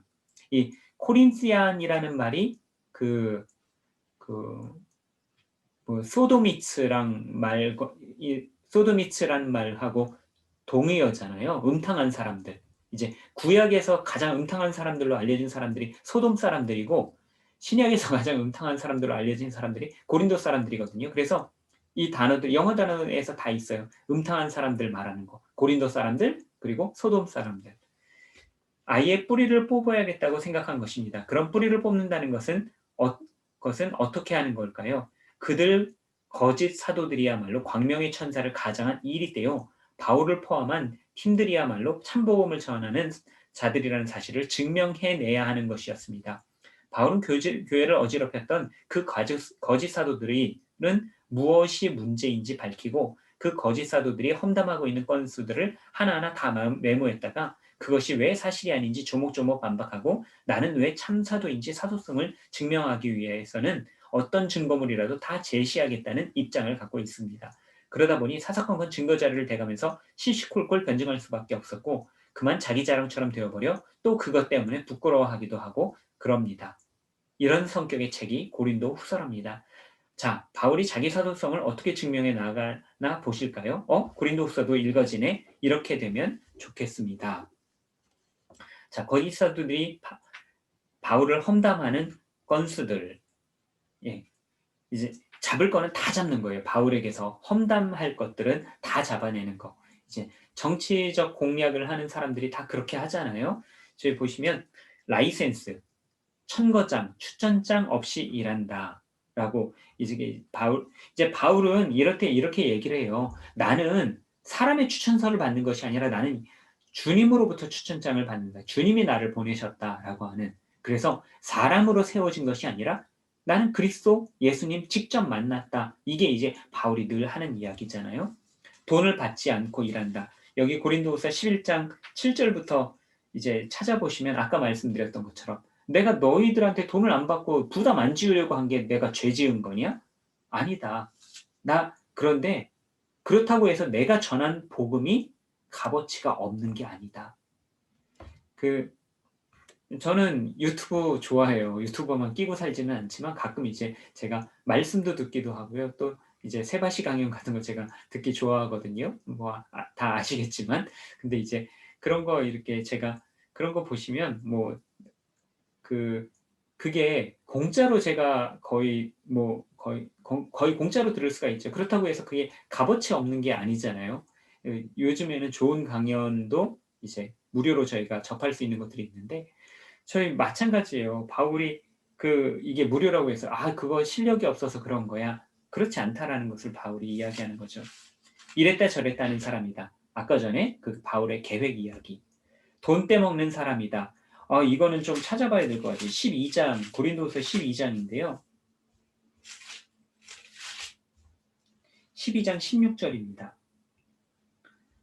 이 코린시안이라는 말이 소도미츠란 말하고 동의어잖아요. 음탕한 사람들. 이제 구약에서 가장 음탕한 사람들로 알려진 사람들이 소돔 사람들이고 신약에서 가장 음탕한 사람들로 알려진 사람들이 고린도 사람들이거든요. 그래서 이 단어들 영어 단어에서 다 있어요. 음탕한 사람들 말하는 거. 고린도 사람들 그리고 소돔 사람들. 아예 뿌리를 뽑아야겠다고 생각한 것입니다. 그런 뿌리를 뽑는다는 것은 어떻게 하는 걸까요? 그들 거짓 사도들이야말로 광명의 천사를 가장한 일이 때요. 바울을 포함한 팀들이야말로 참복음을 전하는 자들이라는 사실을 증명해내야 하는 것이었습니다. 바울은 교회를 어지럽혔던 그 거짓 사도들은 무엇이 문제인지 밝히고 그 거짓 사도들이 험담하고 있는 건수들을 하나하나 다 메모했다가 그것이 왜 사실이 아닌지 조목조목 반박하고 나는 왜 참사도인지 사도성을 증명하기 위해서는 어떤 증거물이라도 다 제시하겠다는 입장을 갖고 있습니다. 그러다 보니 사사건건 증거자료를 대가면서 시시콜콜 변증할 수밖에 없었고 그만 자기 자랑처럼 되어버려 또 그것 때문에 부끄러워하기도 하고 그럽니다. 이런 성격의 책이 고린도 후서랍니다. 자, 바울이 자기 사도성을 어떻게 증명해 나가나 보실까요? 고린도 후서도 읽어지네. 이렇게 되면 좋겠습니다. 자, 거짓 사도들이 바울을 험담하는 건수들. 예. 이제 잡을 거는 다 잡는 거예요. 바울에게서 험담할 것들은 다 잡아내는 거. 이제 정치적 공략을 하는 사람들이 다 그렇게 하잖아요. 저희 보시면 라이센스, 천거장, 추천장 없이 일한다라고 이제 바울은 이렇게 얘기를 해요. 나는 사람의 추천서를 받는 것이 아니라 나는 주님으로부터 추천장을 받는다. 주님이 나를 보내셨다라고 하는. 그래서 사람으로 세워진 것이 아니라 나는 그리스도 예수님 직접 만났다. 이게 이제 바울이 늘 하는 이야기잖아요. 돈을 받지 않고 일한다. 여기 고린도후서 11장 7절부터 이제 찾아보시면 아까 말씀드렸던 것처럼 내가 너희들한테 돈을 안 받고 부담 안 지으려고 한 게 내가 죄 지은 거냐? 아니다. 그런데 그렇다고 해서 내가 전한 복음이 값어치가 없는 게 아니다. 저는 유튜브 좋아해요. 유튜버만 끼고 살지는 않지만 가끔 이제 제가 말씀도 듣기도 하고요. 또 이제 세바시 강연 같은 거 제가 듣기 좋아하거든요. 다 아시겠지만. 근데 이제 그런 거 이렇게 제가 그런 거 보시면 그게 공짜로 제가 거의 공짜로 들을 수가 있죠. 그렇다고 해서 그게 값어치 없는 게 아니잖아요. 요즘에는 좋은 강연도 이제 무료로 저희가 접할 수 있는 것들이 있는데 저희 마찬가지예요. 바울이 이게 무료라고 해서 그거 실력이 없어서 그런 거야. 그렇지 않다라는 것을 바울이 이야기하는 거죠. 이랬다 저랬다 하는 사람이다. 아까 전에 그 바울의 계획 이야기. 돈 떼먹는 사람이다. 이거는 좀 찾아봐야 될 것 같아요. 12장, 고린도서 12장인데요. 12장 16절입니다.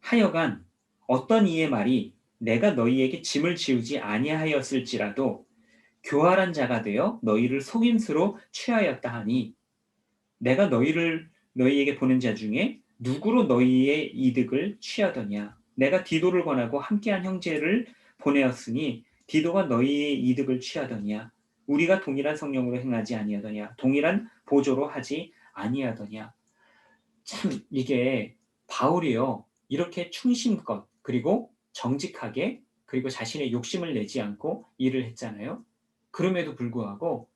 하여간 어떤 이의 말이 내가 너희에게 짐을 지우지 아니하였을지라도 교활한 자가 되어 너희를 속임수로 취하였다 하니 내가 너희에게 보낸 자 중에 누구로 너희의 이득을 취하더냐. 내가 디도를 권하고 함께한 형제를 보내었으니 디도가 너희의 이득을 취하더냐. 우리가 동일한 성령으로 행하지 아니하더냐. 동일한 보조로 하지 아니하더냐. 참 이게 바울이요. 이렇게 충심껏 그리고 정직하게 그리고 자신의 욕심을 내지 않고 일을 했잖아요. 그럼에도 불구하고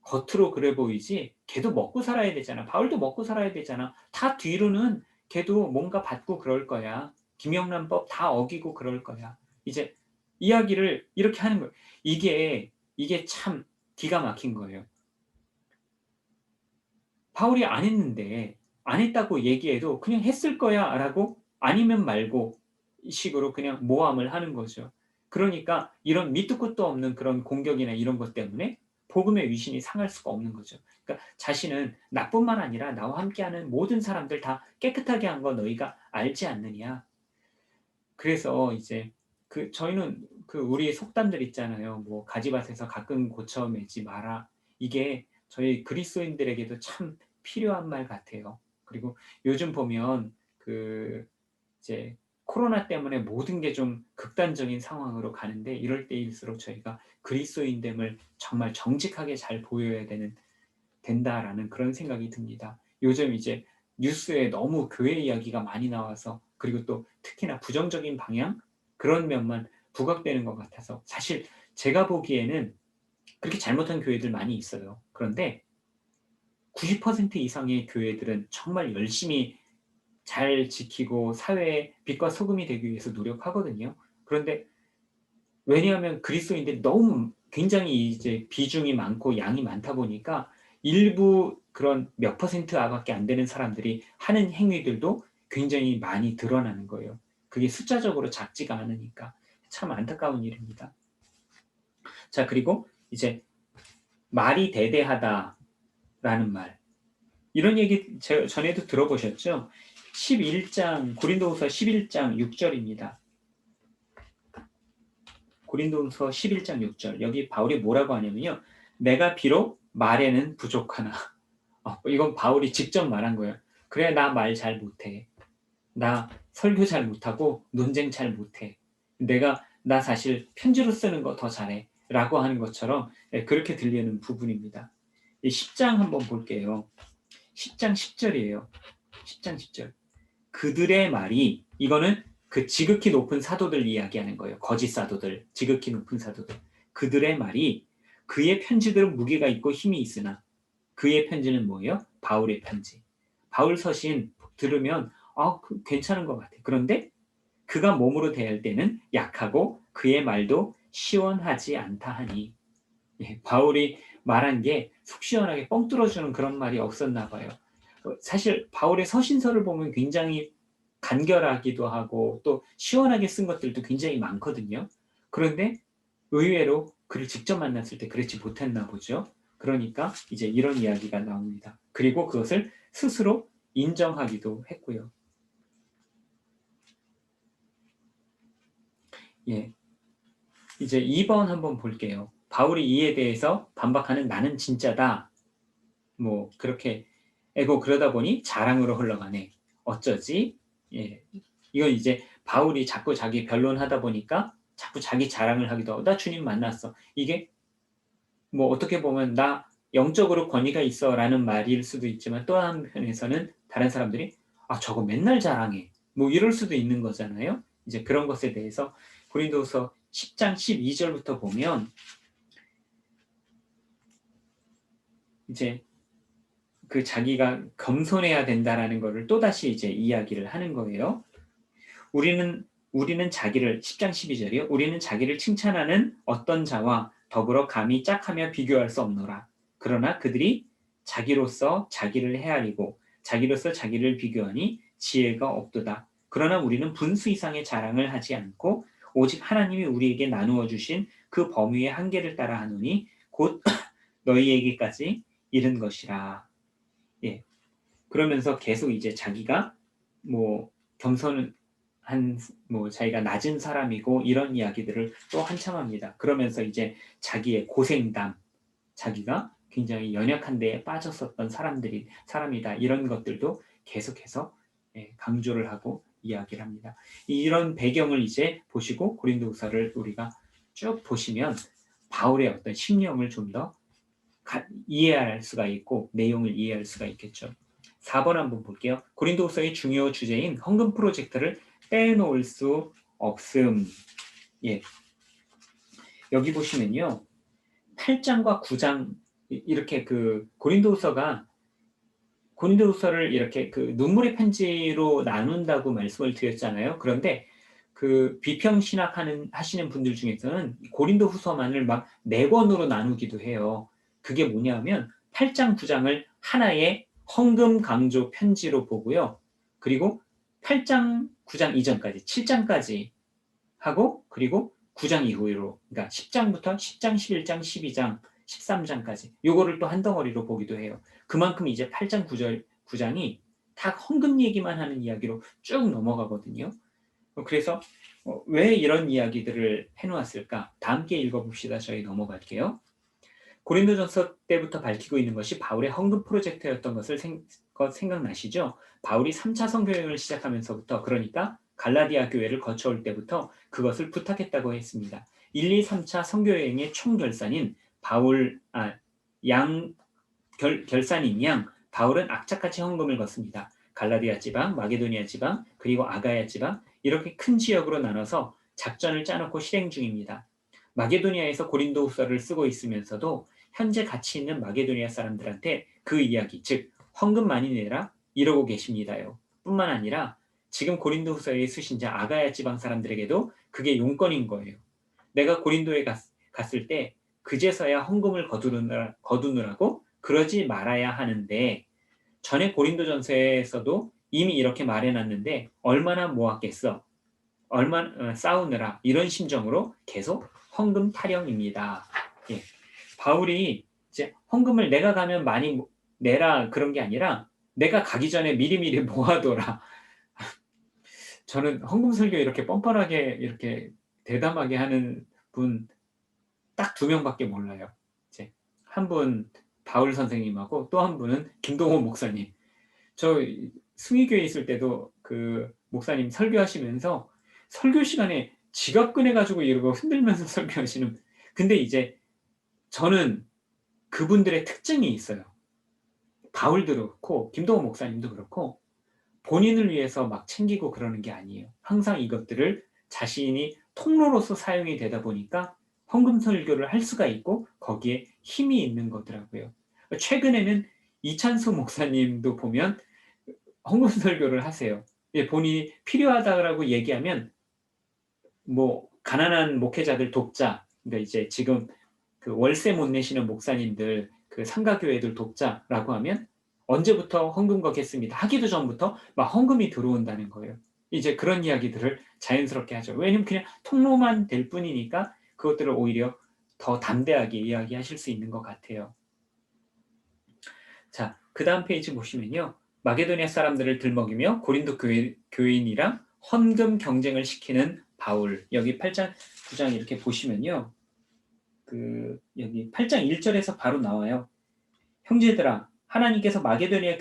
겉으로 그래 보이지 걔도 먹고 살아야 되잖아. 바울도 먹고 살아야 되잖아. 다 뒤로는 걔도 뭔가 받고 그럴 거야. 김영란법 다 어기고 그럴 거야. 이제 이야기를 이렇게 하는 거예요. 이게 참 기가 막힌 거예요. 바울이 안 했는데 안 했다고 얘기해도 그냥 했을 거야 라고 아니면 말고 이 식으로 그냥 모함을 하는 거죠. 그러니까 이런 밑도 끝도 없는 그런 공격이나 이런 것 때문에 복음의 위신이 상할 수가 없는 거죠. 그러니까 자신은 나뿐만 아니라 나와 함께하는 모든 사람들 다 깨끗하게 한 거 너희가 알지 않느냐. 그래서 이제 저희는 우리 속담들 있잖아요. 가지밭에서 가끔 고쳐 매지 마라. 이게 저희 그리스도인들에게도 참 필요한 말 같아요. 그리고 요즘 보면 이제 코로나 때문에 모든 게 좀 극단적인 상황으로 가는데 이럴 때일수록 저희가 그리스도인됨을 정말 정직하게 잘 보여야 된다라는 그런 생각이 듭니다. 요즘 이제 뉴스에 너무 교회 이야기가 많이 나와서 그리고 또 특히나 부정적인 방향 그런 면만 부각되는 것 같아서 사실 제가 보기에는 그렇게 잘못한 교회들 많이 있어요. 그런데 90% 이상의 교회들은 정말 열심히 잘 지키고 사회의 빛과 소금이 되기 위해서 노력하거든요. 그런데 왜냐하면 그리스도인들이 너무 굉장히 이제 비중이 많고 양이 많다 보니까 일부 그런 몇 %밖에 안 되는 사람들이 하는 행위들도 굉장히 많이 드러나는 거예요. 그게 숫자적으로 작지가 않으니까 참 안타까운 일입니다. 자, 그리고 이제 말이 대대하다라는 말. 이런 얘기 전에도 들어보셨죠? 고린도후서 11장 6절입니다. 고린도후서 11장 6절. 여기 바울이 뭐라고 하냐면요. 내가 비록 말에는 부족하나. 이건 바울이 직접 말한 거예요. 그래, 나 말 잘 못해. 나 설교 잘 못하고 논쟁 잘 못해. 나 사실 편지로 쓰는 거 더 잘해. 라고 하는 것처럼 그렇게 들리는 부분입니다. 10장 한번 볼게요. 10장 10절이에요. 10장 10절. 그들의 말이 이거는 지극히 높은 사도들 이야기하는 거예요. 거짓 사도들, 지극히 높은 사도들. 그들의 말이 그의 편지들은 무게가 있고 힘이 있으나 그의 편지는 뭐예요? 바울의 편지. 바울 서신 들으면 괜찮은 것 같아. 그런데 그가 몸으로 대할 때는 약하고 그의 말도 시원하지 않다 하니 예, 바울이 말한 게 속 시원하게 뻥 뚫어주는 그런 말이 없었나 봐요. 사실 바울의 서신서를 보면 굉장히 간결하기도 하고 또 시원하게 쓴 것들도 굉장히 많거든요. 그런데 의외로 그를 직접 만났을 때 그렇지 못했나 보죠. 그러니까 이제 이런 이야기가 나옵니다. 그리고 그것을 스스로 인정하기도 했고요. 예, 이제 2번 한번 볼게요. 바울이 이에 대해서 반박하는 나는 진짜다. 뭐 그렇게 에고 그러다 보니 자랑으로 흘러가네. 어쩌지? 예. 이건 이제 바울이 자꾸 자기 변론하다 보니까 자꾸 자기 자랑을 하기도 하고 나 주님 만났어. 이게 뭐 어떻게 보면 나 영적으로 권위가 있어라는 말일 수도 있지만 또 한편에서는 다른 사람들이 아 저거 맨날 자랑해. 뭐 이럴 수도 있는 거잖아요. 이제 그런 것에 대해서 고린도서 10장 12절부터 보면 이제 그 자기가 겸손해야 된다라는 거를 또다시 이제 이야기를 하는 거예요. 우리는 자기를 10장 12절이요. 우리는 자기를 칭찬하는 어떤 자와 더불어 감히 짝하며 비교할 수 없노라. 그러나 그들이 자기로서 자기를 헤아리고 자기로서 자기를 비교하니 지혜가 없도다. 그러나 우리는 분수 이상의 자랑을 하지 않고 오직 하나님이 우리에게 나누어 주신 그 범위의 한계를 따라 하노니 곧 너희에게까지 이른 것이라. 예. 그러면서 계속 이제 자기가 뭐 겸손한 뭐 자기가 낮은 사람이고 이런 이야기들을 또 한참 합니다. 그러면서 이제 자기의 고생담, 자기가 굉장히 연약한 데에 빠졌었던 사람이다. 이런 것들도 계속해서 강조를 하고 이야기를 합니다. 이런 배경을 이제 보시고 고린도후서를 우리가 쭉 보시면 바울의 어떤 심령을 좀 더 이해할 수가 있고 내용을 이해할 수가 있겠죠. 4번 한번 볼게요. 고린도후서의 중요 주제인 헌금 프로젝트를 빼놓을 수 없음. 예. 여기 보시면요. 8장과 9장 이렇게 그 고린도후서를 이렇게 그 눈물의 편지로 나눈다고 말씀을 드렸잖아요. 그런데 그 비평 신학 하시는 분들 중에서는 고린도후서만을 막 4권으로 나누기도 해요. 그게 뭐냐면 8장, 9장을 하나의 헌금 강조 편지로 보고요. 그리고 8장, 9장 이전까지 7장까지 하고 그리고 9장 이후로 그러니까 10장부터 10장, 11장, 12장, 13장까지 요거를 또 한 덩어리로 보기도 해요. 그만큼 이제 8장, 9장이 다 헌금 얘기만 하는 이야기로 쭉 넘어가거든요. 그래서 왜 이런 이야기들을 해놓았을까? 다 함께 읽어봅시다. 저희 넘어갈게요. 고린도전서 때부터 밝히고 있는 것이 바울의 헌금 프로젝트였던 것을 생각나시죠? 바울이 3차 선교여행을 시작하면서부터 그러니까 갈라디아 교회를 거쳐올 때부터 그것을 부탁했다고 했습니다. 1, 2, 3차 선교여행의 총결산인 결산인 양 바울은 악착같이 헌금을 걷습니다. 갈라디아 지방, 마게도니아 지방, 그리고 아가야 지방 이렇게 큰 지역으로 나눠서 작전을 짜놓고 실행 중입니다. 마게도니아에서 고린도후서를 쓰고 있으면서도 현재 같이 있는 마게도니아 사람들한테 그 이야기, 즉 헌금 많이 내라 이러고 계십니다요. 뿐만 아니라 지금 고린도후서에 쓰신 자 아가야 지방 사람들에게도 그게 용건인 거예요. 내가 고린도에 갔을 때 그제서야 헌금을 거두느라고 그러지 말아야 하는데 전에 고린도전서에서도 이미 이렇게 말해놨는데 얼마나 모았겠어. 얼마나 싸우느라 이런 심정으로 계속 헌금 타령입니다. 예. 바울이 이제 헌금을 내가 가면 많이 내라 그런 게 아니라 내가 가기 전에 미리미리 모아둬라. 저는 헌금 설교 이렇게 뻔뻔하게 이렇게 대담하게 하는 분 딱 2명밖에 몰라요. 이제 한 분 바울 선생님하고 또 한 분은 김동호 목사님. 저 승희교회 있을 때도 그 목사님 설교하시면서 설교 시간에 지갑 꺼내가지고 이러고 흔들면서 설교하시는. 근데 이제 저는 그분들의 특징이 있어요. 바울도 그렇고 김동호 목사님도 그렇고 본인을 위해서 막 챙기고 그러는 게 아니에요. 항상 이것들을 자신이 통로로서 사용이 되다 보니까 헌금 설교를 할 수가 있고 거기에 힘이 있는 거더라고요. 최근에는 이찬수 목사님도 보면 헌금 설교를 하세요. 본인이 필요하다고 얘기하면 뭐 가난한 목회자들 돕자. 그러니까 이제 지금 그 월세 못 내시는 목사님들 그 상가교회들 돕자라고 하면 언제부터 헌금 걷겠습니다 하기도 전부터 막 헌금이 들어온다는 거예요. 이제 그런 이야기들을 자연스럽게 하죠. 왜냐면 그냥 통로만 될 뿐이니까 그것들을 오히려 더 담대하게 이야기하실 수 있는 것 같아요. 자, 그 다음 페이지 보시면요. 마게도니아 사람들을 들먹이며 고린도 교인이랑 헌금 경쟁을 시키는 바울. 여기 8장, 9장 이렇게 보시면요. 여기 8장 1절에서 바로 나와요. 형제들아, 하나님께서 마게도니아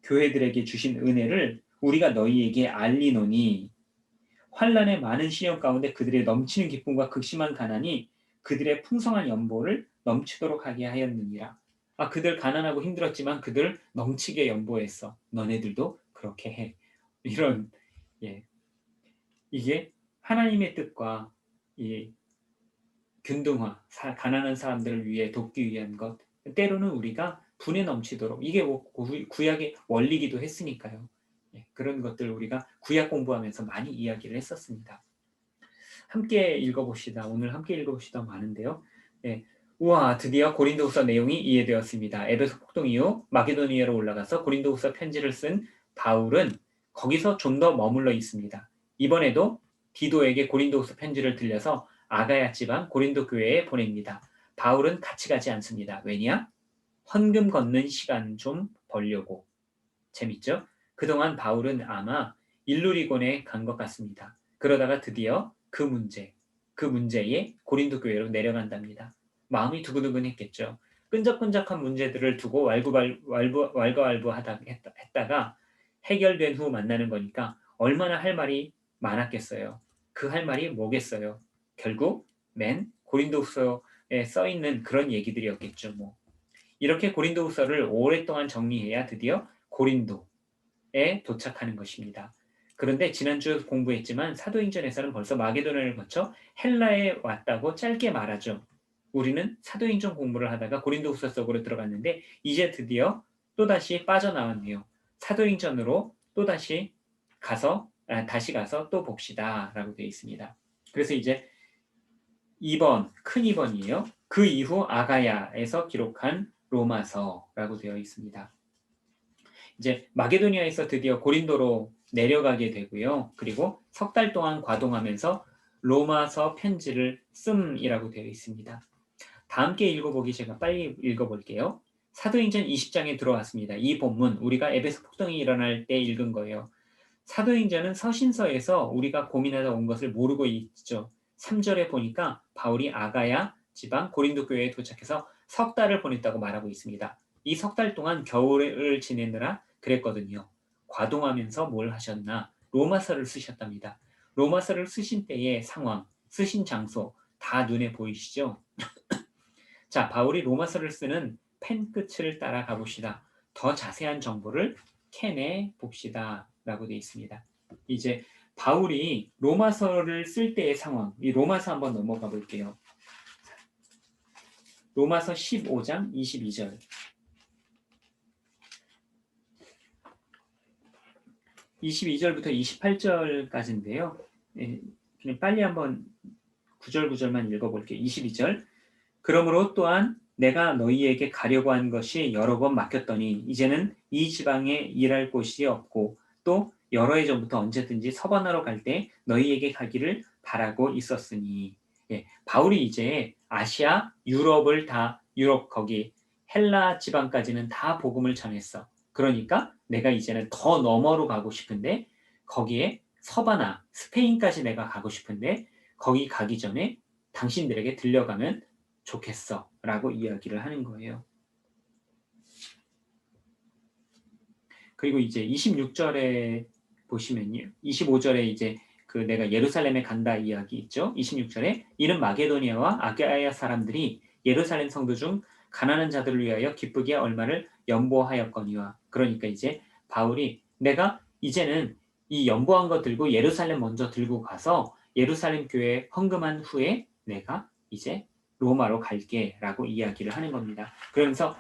교회들에게 주신 은혜를 우리가 너희에게 알리노니 환난의 많은 시련 가운데 그들의 넘치는 기쁨과 극심한 가난이 그들의 풍성한 연보를 넘치도록 하게 하였느니라. 그들 가난하고 힘들었지만 그들 넘치게 연보했어. 너네들도 그렇게 해. 이런 예. 이게 하나님의 뜻과 이 균등화, 가난한 사람들을 위해 돕기 위한 것. 때로는 우리가 분에 넘치도록 이게 뭐 구약의 원리기도 했으니까요. 그런 것들 우리가 구약 공부하면서 많이 이야기를 했었습니다. 함께 읽어봅시다. 오늘 함께 읽어봅시다. 많은데요. 우와, 드디어 고린도후서 내용이 이해되었습니다. 에베소 폭동 이후 마게도니아로 올라가서 고린도후서 편지를 쓴 바울은 거기서 좀 더 머물러 있습니다. 이번에도 디도에게 고린도후서 편지를 들려서 아가야 지방 고린도 교회에 보냅니다. 바울은 같이 가지 않습니다. 왜냐? 헌금 걷는 시간 좀 벌려고. 재밌죠? 그동안 바울은 아마 일루리곤에 간 것 같습니다. 그러다가 드디어 그 문제에 고린도 교회로 내려간답니다. 마음이 두근두근했겠죠. 끈적끈적한 문제들을 두고 했다가 해결된 후 만나는 거니까 얼마나 할 말이 많았겠어요. 그 할 말이 뭐겠어요? 결국 맨 고린도후서에 써 있는 그런 얘기들이었겠죠. 뭐 이렇게 고린도후서를 오랫동안 정리해야 드디어 고린도에 도착하는 것입니다. 그런데 지난주 공부했지만 사도행전에서는 벌써 마게도냐를 거쳐 헬라에 왔다고 짧게 말하죠. 우리는 사도행전 공부를 하다가 고린도후서 속으로 들어갔는데 이제 드디어 또다시 빠져나왔네요. 사도행전으로 또다시 다시 가서 또 봅시다 라고 되어 있습니다. 그래서 이제 2번, 큰 2번이에요. 그 이후 아가야에서 기록한 로마서라고 되어 있습니다. 이제 마게도니아에서 드디어 고린도로 내려가게 되고요. 그리고 석 달 동안 과동하면서 로마서 편지를 씀이라고 되어 있습니다. 다 함께 읽어보기 제가 빨리 읽어볼게요. 사도행전 20장에 들어왔습니다. 이 본문 우리가 에베소 폭동이 일어날 때 읽은 거예요. 사도행전은 서신서에서 우리가 고민하다 온 것을 모르고 있죠. 3절에 보니까 바울이 아가야 지방 고린도 교회에 도착해서 석 달을 보냈다고 말하고 있습니다. 이 석 달 동안 겨울을 지내느라 그랬거든요. 과동하면서 뭘 하셨나? 로마서를 쓰셨답니다. 로마서를 쓰신 때의 상황, 쓰신 장소 다 눈에 보이시죠? 자, 바울이 로마서를 쓰는 펜 끝을 따라 가봅시다. 더 자세한 정보를 캐내 봅시다. 라고 되어 있습니다. 이제 바울이 로마서를 쓸 때의 상황, 이 로마서 한번 넘어가 볼게요. 로마서 15장 22절. 22절부터 28절까지인데요. 그냥 빨리 한번 구절만 읽어볼게요. 22절. 그러므로 또한 내가 너희에게 가려고 한 것이 여러 번 막혔더니 이제는 이 지방에 일할 곳이 없고 또 여러 해 전부터 언제든지 서반하러 갈 때 너희에게 가기를 바라고 있었으니. 바울이 이제 아시아, 유럽 거기 헬라 지방까지는 다 복음을 전했어. 그러니까 내가 이제는 더 너머로 가고 싶은데 거기에 서바나, 스페인까지 내가 가고 싶은데 거기 가기 전에 당신들에게 들려가면 좋겠어 라고 이야기를 하는 거예요. 그리고 이제 26절에 보시면요. 25절에 이제 내가 예루살렘에 간다 이야기 있죠. 26절에 이는 마게도니아와 아가야 사람들이 예루살렘 성도 중 가난한 자들을 위하여 기쁘게 얼마를 연보하였거니와. 그러니까 이제 바울이 내가 이제는 이 연보한 거 들고 예루살렘 먼저 들고 가서 예루살렘 교회에 헌금한 후에 내가 이제 로마로 갈게 라고 이야기를 하는 겁니다. 그러면서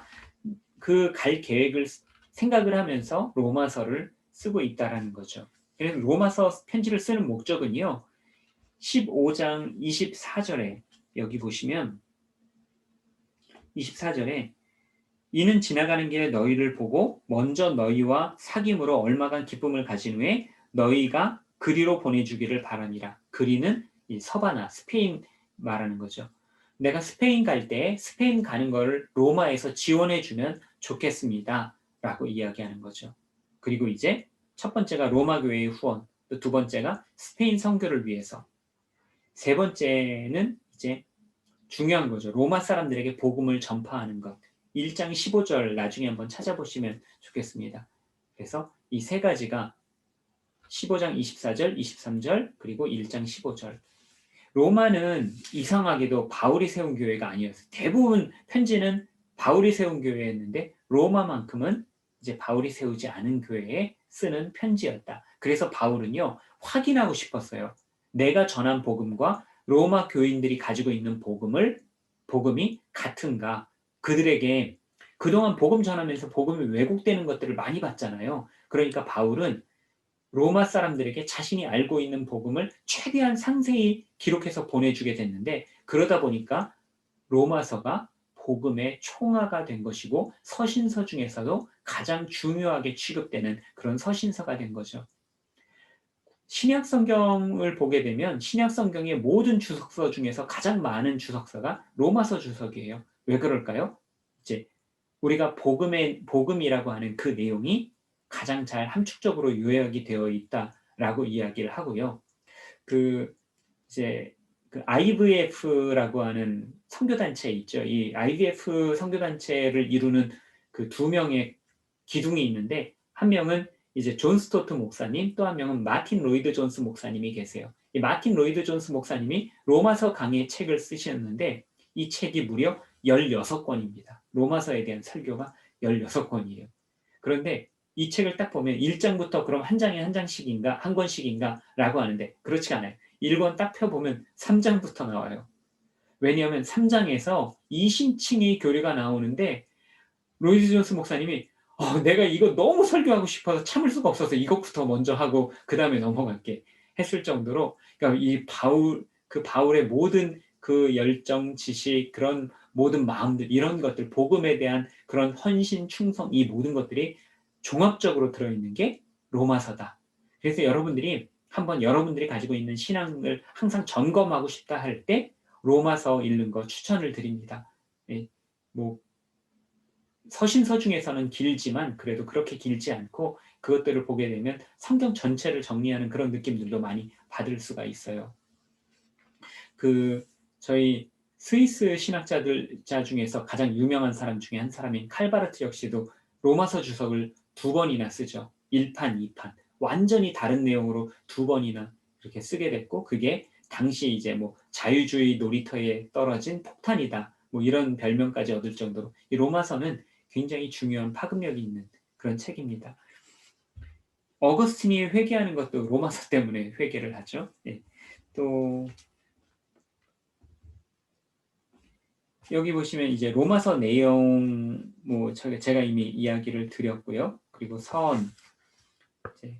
그 갈 계획을 생각을 하면서 로마서를 쓰고 있다라는 거죠. 그래서 로마서 편지를 쓰는 목적은요. 15장 24절에 여기 보시면 24절에 이는 지나가는 길에 너희를 보고 먼저 너희와 사귐으로 얼마간 기쁨을 가진 후에 너희가 그리로 보내주기를 바라니라. 그리는 이 서바나, 스페인 말하는 거죠. 내가 스페인 갈 때 스페인 가는 거를 로마에서 지원해 주면 좋겠습니다. 라고 이야기하는 거죠. 그리고 이제 첫 번째가 로마 교회의 후원, 또 두 번째가 스페인 선교를 위해서, 세 번째는 이제 중요한 거죠. 로마 사람들에게 복음을 전파하는 것. 1장 15절 나중에 한번 찾아보시면 좋겠습니다. 그래서 이 세 가지가 15장 24절, 23절, 그리고 1장 15절. 로마는 이상하게도 바울이 세운 교회가 아니었어요. 대부분 편지는 바울이 세운 교회였는데 로마만큼은 이제 바울이 세우지 않은 교회에 쓰는 편지였다. 그래서 바울은요, 확인하고 싶었어요. 내가 전한 복음과 로마 교인들이 가지고 있는 복음이 같은가? 그들에게 그동안 복음 전하면서 복음이 왜곡되는 것들을 많이 봤잖아요. 그러니까 바울은 로마 사람들에게 자신이 알고 있는 복음을 최대한 상세히 기록해서 보내주게 됐는데, 그러다 보니까 로마서가 복음의 총화가 된 것이고 서신서 중에서도 가장 중요하게 취급되는 그런 서신서가 된 거죠. 신약 성경을 보게 되면 신약 성경의 모든 주석서 중에서 가장 많은 주석서가 로마서 주석이에요. 왜 그럴까요? 이제 우리가 복음이라고 하는 그 내용이 가장 잘 함축적으로 요약이 되어 있다라고 이야기를 하고요. 이제 IVF라고 하는 선교단체 있죠. 이 IVF 선교단체를 이루는 그 두 명의 기둥이 있는데, 한 명은 이제 존 스토트 목사님, 또 한 명은 마틴 로이드 존스 목사님이 계세요. 이 마틴 로이드 존스 목사님이 로마서 강의 책을 쓰셨는데 이 책이 무려 16권입니다. 로마서에 대한 설교가 16권이에요. 그런데 이 책을 딱 보면 1장부터 그럼 한 장에 한 장씩인가, 한 권씩인가 라고 하는데 그렇지 않아요. 1권 딱 펴보면 3장부터 나와요. 왜냐하면 3장에서 이신칭의 교리가 나오는데 로이드 존스 목사님이 내가 이거 너무 설교하고 싶어서 참을 수가 없어서 이것부터 먼저 하고 그 다음에 넘어갈게 했을 정도로, 그러니까 이 바울의 모든 그 열정, 지식, 그런 모든 마음들, 이런 것들, 복음에 대한 그런 헌신, 충성, 이 모든 것들이 종합적으로 들어있는 게 로마서다. 그래서 여러분들이 가지고 있는 신앙을 항상 점검하고 싶다 할 때 로마서 읽는 거 추천을 드립니다. 예, 뭐 서신서 중에서는 길지만 그래도 그렇게 길지 않고 그것들을 보게 되면 성경 전체를 정리하는 그런 느낌들도 많이 받을 수가 있어요. 저희 스위스 신학자들 중에서 가장 유명한 사람 중에 한 사람인 칼바르트 역시도 로마서 주석을 2번이나 쓰죠. 1판, 2판. 완전히 다른 내용으로 2번이나 이렇게 쓰게 됐고, 그게 당시 이제 뭐 자유주의 놀이터에 떨어진 폭탄이다, 뭐 이런 별명까지 얻을 정도로 이 로마서는 굉장히 중요한 파급력이 있는 그런 책입니다. 어거스틴이 회개하는 것도 로마서 때문에 회개를 하죠. 네. 또 여기 보시면 이제 로마서 내용, 뭐 제가 이미 이야기를 드렸고요. 그리고 이제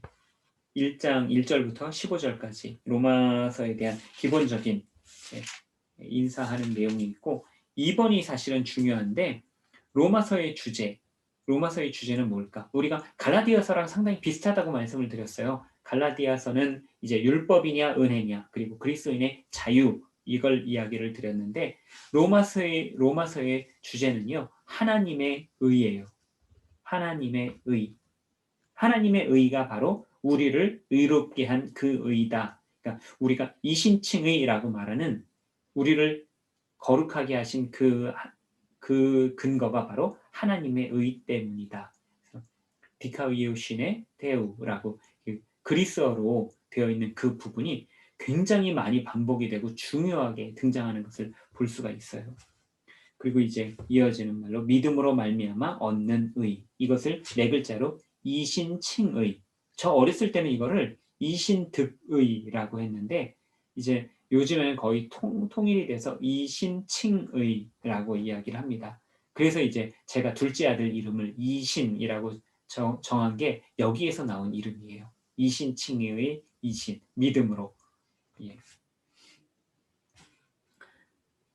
1장 1절부터 15절까지 로마서에 대한 기본적인 인사하는 내용이 있고, 2번이 사실은 중요한데 로마서의 주제는 뭘까? 우리가 갈라디아서랑 상당히 비슷하다고 말씀을 드렸어요. 갈라디아서는 이제 율법이냐 은혜냐, 그리고 그리스도인의 자유, 이걸 이야기를 드렸는데 로마서의 주제는요, 하나님의 의예요. 하나님의 의. 하나님의 의가 바로 우리를 의롭게 한 그 의다. 그러니까 우리가 이신칭의라고 말하는 우리를 거룩하게 하신 그 근거가 바로 하나님의 의 때문이다. 디카이오신의 데우라고 그리스어로 되어 있는 그 부분이 굉장히 많이 반복이 되고 중요하게 등장하는 것을 볼 수가 있어요. 그리고 이제 이어지는 말로 믿음으로 말미암아 얻는 의, 이것을 네 글자로 이신칭의. 저 어렸을 때는 이거를 이신득의라고 했는데 이제 요즘에는 거의 통일이 돼서 이신칭의라고 이야기를 합니다. 그래서 이제 제가 둘째 아들 이름을 이신이라고 정한 게 여기에서 나온 이름이에요. 이신칭의의 이신, 믿음으로. 예.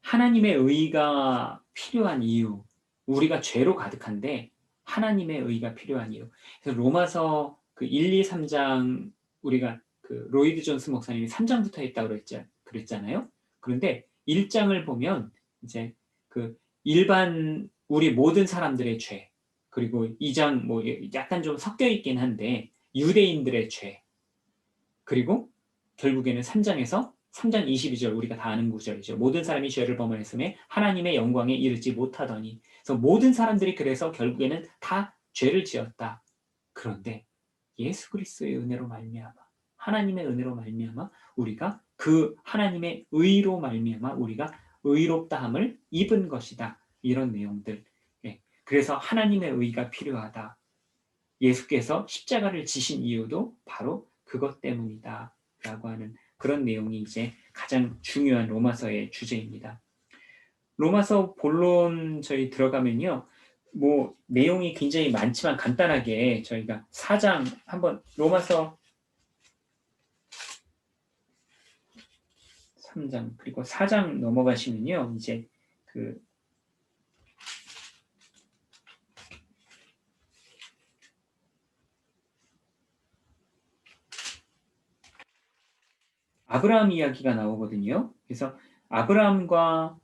하나님의 의가 필요한 이유, 우리가 죄로 가득한데 하나님의 의가 필요한 이유. 그래서 로마서 그 1, 2, 3장 우리가 그 로이드 존스 목사님이 3장부터 했다고 그랬잖아요. 그런데 1장을 보면 이제 그 일반 우리 모든 사람들의 죄, 그리고 2장 뭐 약간 좀 섞여 있긴 한데 유대인들의 죄, 그리고 결국에는 3장 22절 우리가 다 아는 구절이죠. 모든 사람이 죄를 범하였음에 하나님의 영광에 이르지 못하더니. 그래서 모든 사람들이 그래서 결국에는 다 죄를 지었다. 그런데 예수 그리스도의 은혜로 말미암아, 하나님의 은혜로 말미암아 우리가 그 하나님의 의로 말미암아 우리가 의롭다함을 입은 것이다. 이런 내용들. 예. 그래서 하나님의 의가 필요하다. 예수께서 십자가를 지신 이유도 바로 그것 때문이다. 라고 하는 그런 내용이 이제 가장 중요한 로마서의 주제입니다. 로마서 본론 저희 들어가면요. 뭐 내용이 굉장히 많지만 간단하게 저희가 4장 한번 로마서 3장 그리고 4장 넘어가시면요. 이제 그 아브라함 이야기가 나오거든요. 그래서 아브라함과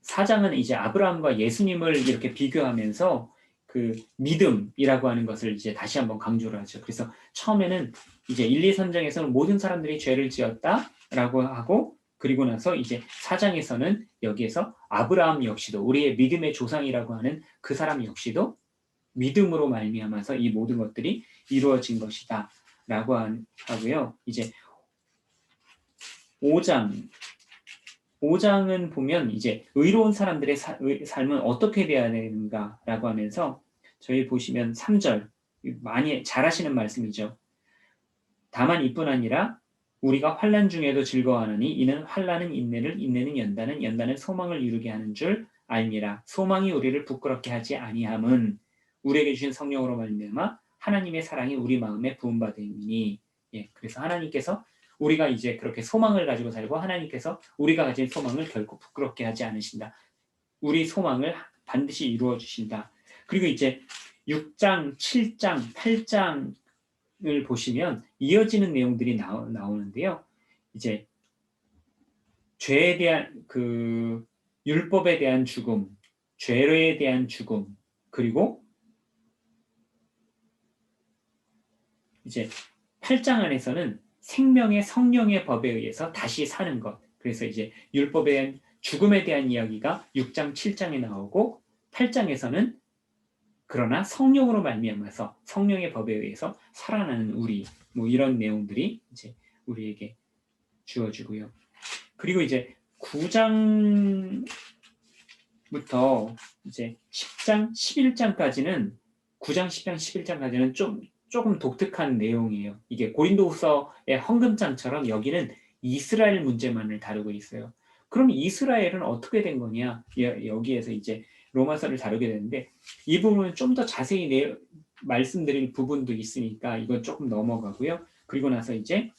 4장은 이제 아브라함과 예수님을 이렇게 비교하면서 그 믿음이라고 하는 것을 이제 다시 한번 강조를 하죠. 그래서 처음에는 이제 1, 2, 3장에서는 모든 사람들이 죄를 지었다라고 하고 그리고 나서 이제 4장에서는 여기에서 아브라함 역시도 우리의 믿음의 조상이라고 하는 그 사람 역시도 믿음으로 말미암아서 이 모든 것들이 이루어진 것이다라고 하고요. 이제 5장은 보면 이제 의로운 사람들의 삶은 어떻게 돼야 되는가라고 하면서 저희 보시면 3절 많이 잘하시는 말씀이죠. 다만 이뿐 아니라 우리가 환난 중에도 즐거워하느니 이는 환난은 인내를 인내는 연단은 연단은 소망을 이루게 하는 줄 알미라. 소망이 우리를 부끄럽게 하지 아니함은 우리에게 주신 성령으로 말미암아 하나님의 사랑이 우리 마음에 부음받음이니. 예, 그래서 하나님께서 우리가 이제 그렇게 소망을 가지고 살고 하나님께서 우리가 가진 소망을 결코 부끄럽게 하지 않으신다. 우리 소망을 반드시 이루어 주신다. 그리고 이제 6장, 7장, 8장을 보시면 이어지는 내용들이 나오는데요. 이제 죄에 대한 그 율법에 대한 죽음, 죄에 대한 죽음, 그리고 이제 8장 안에서는 생명의 성령의 법에 의해서 다시 사는 것. 그래서 이제 율법에 대한 죽음에 대한 이야기가 6장, 7장에 나오고 8장에서는 그러나 성령으로 말미암아서 성령의 법에 의해서 살아나는 우리 뭐 이런 내용들이 이제 우리에게 주어지고요. 그리고 이제 9장부터 이제 10장, 11장까지는 9장, 10장, 11장까지는 조금 독특한 내용이에요. 이게 고린도후서의 헌금장처럼 여기는 이스라엘 문제만을 다루고 있어요. 그럼 이스라엘은 어떻게 된 거냐? 여기에서 이제 로마서를 다루게 되는데 이 부분은 좀 더 자세히 말씀드릴 부분도 있으니까 이건 조금 넘어가고요. 그리고 나서 이제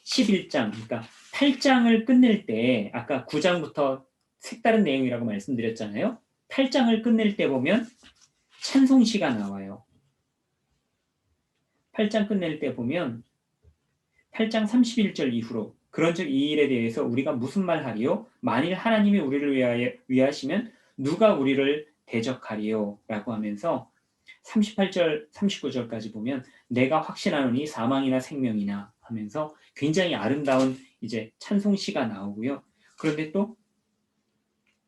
11장, 그러니까 8장을 끝낼 때 아까 9장부터 색다른 내용이라고 말씀드렸잖아요. 8장을 끝낼 때 보면 찬송시가 나와요. 8장 끝낼 때 보면 8장 31절 이후로 그런즉 이 일에 대해서 우리가 무슨 말 하리요? 만일 하나님이 우리를 위하시면 누가 우리를 대적하리요? 라고 하면서 38절, 39절까지 보면 내가 확신하노니 사망이나 생명이나 하면서 굉장히 아름다운 이제 찬송시가 나오고요. 그런데 또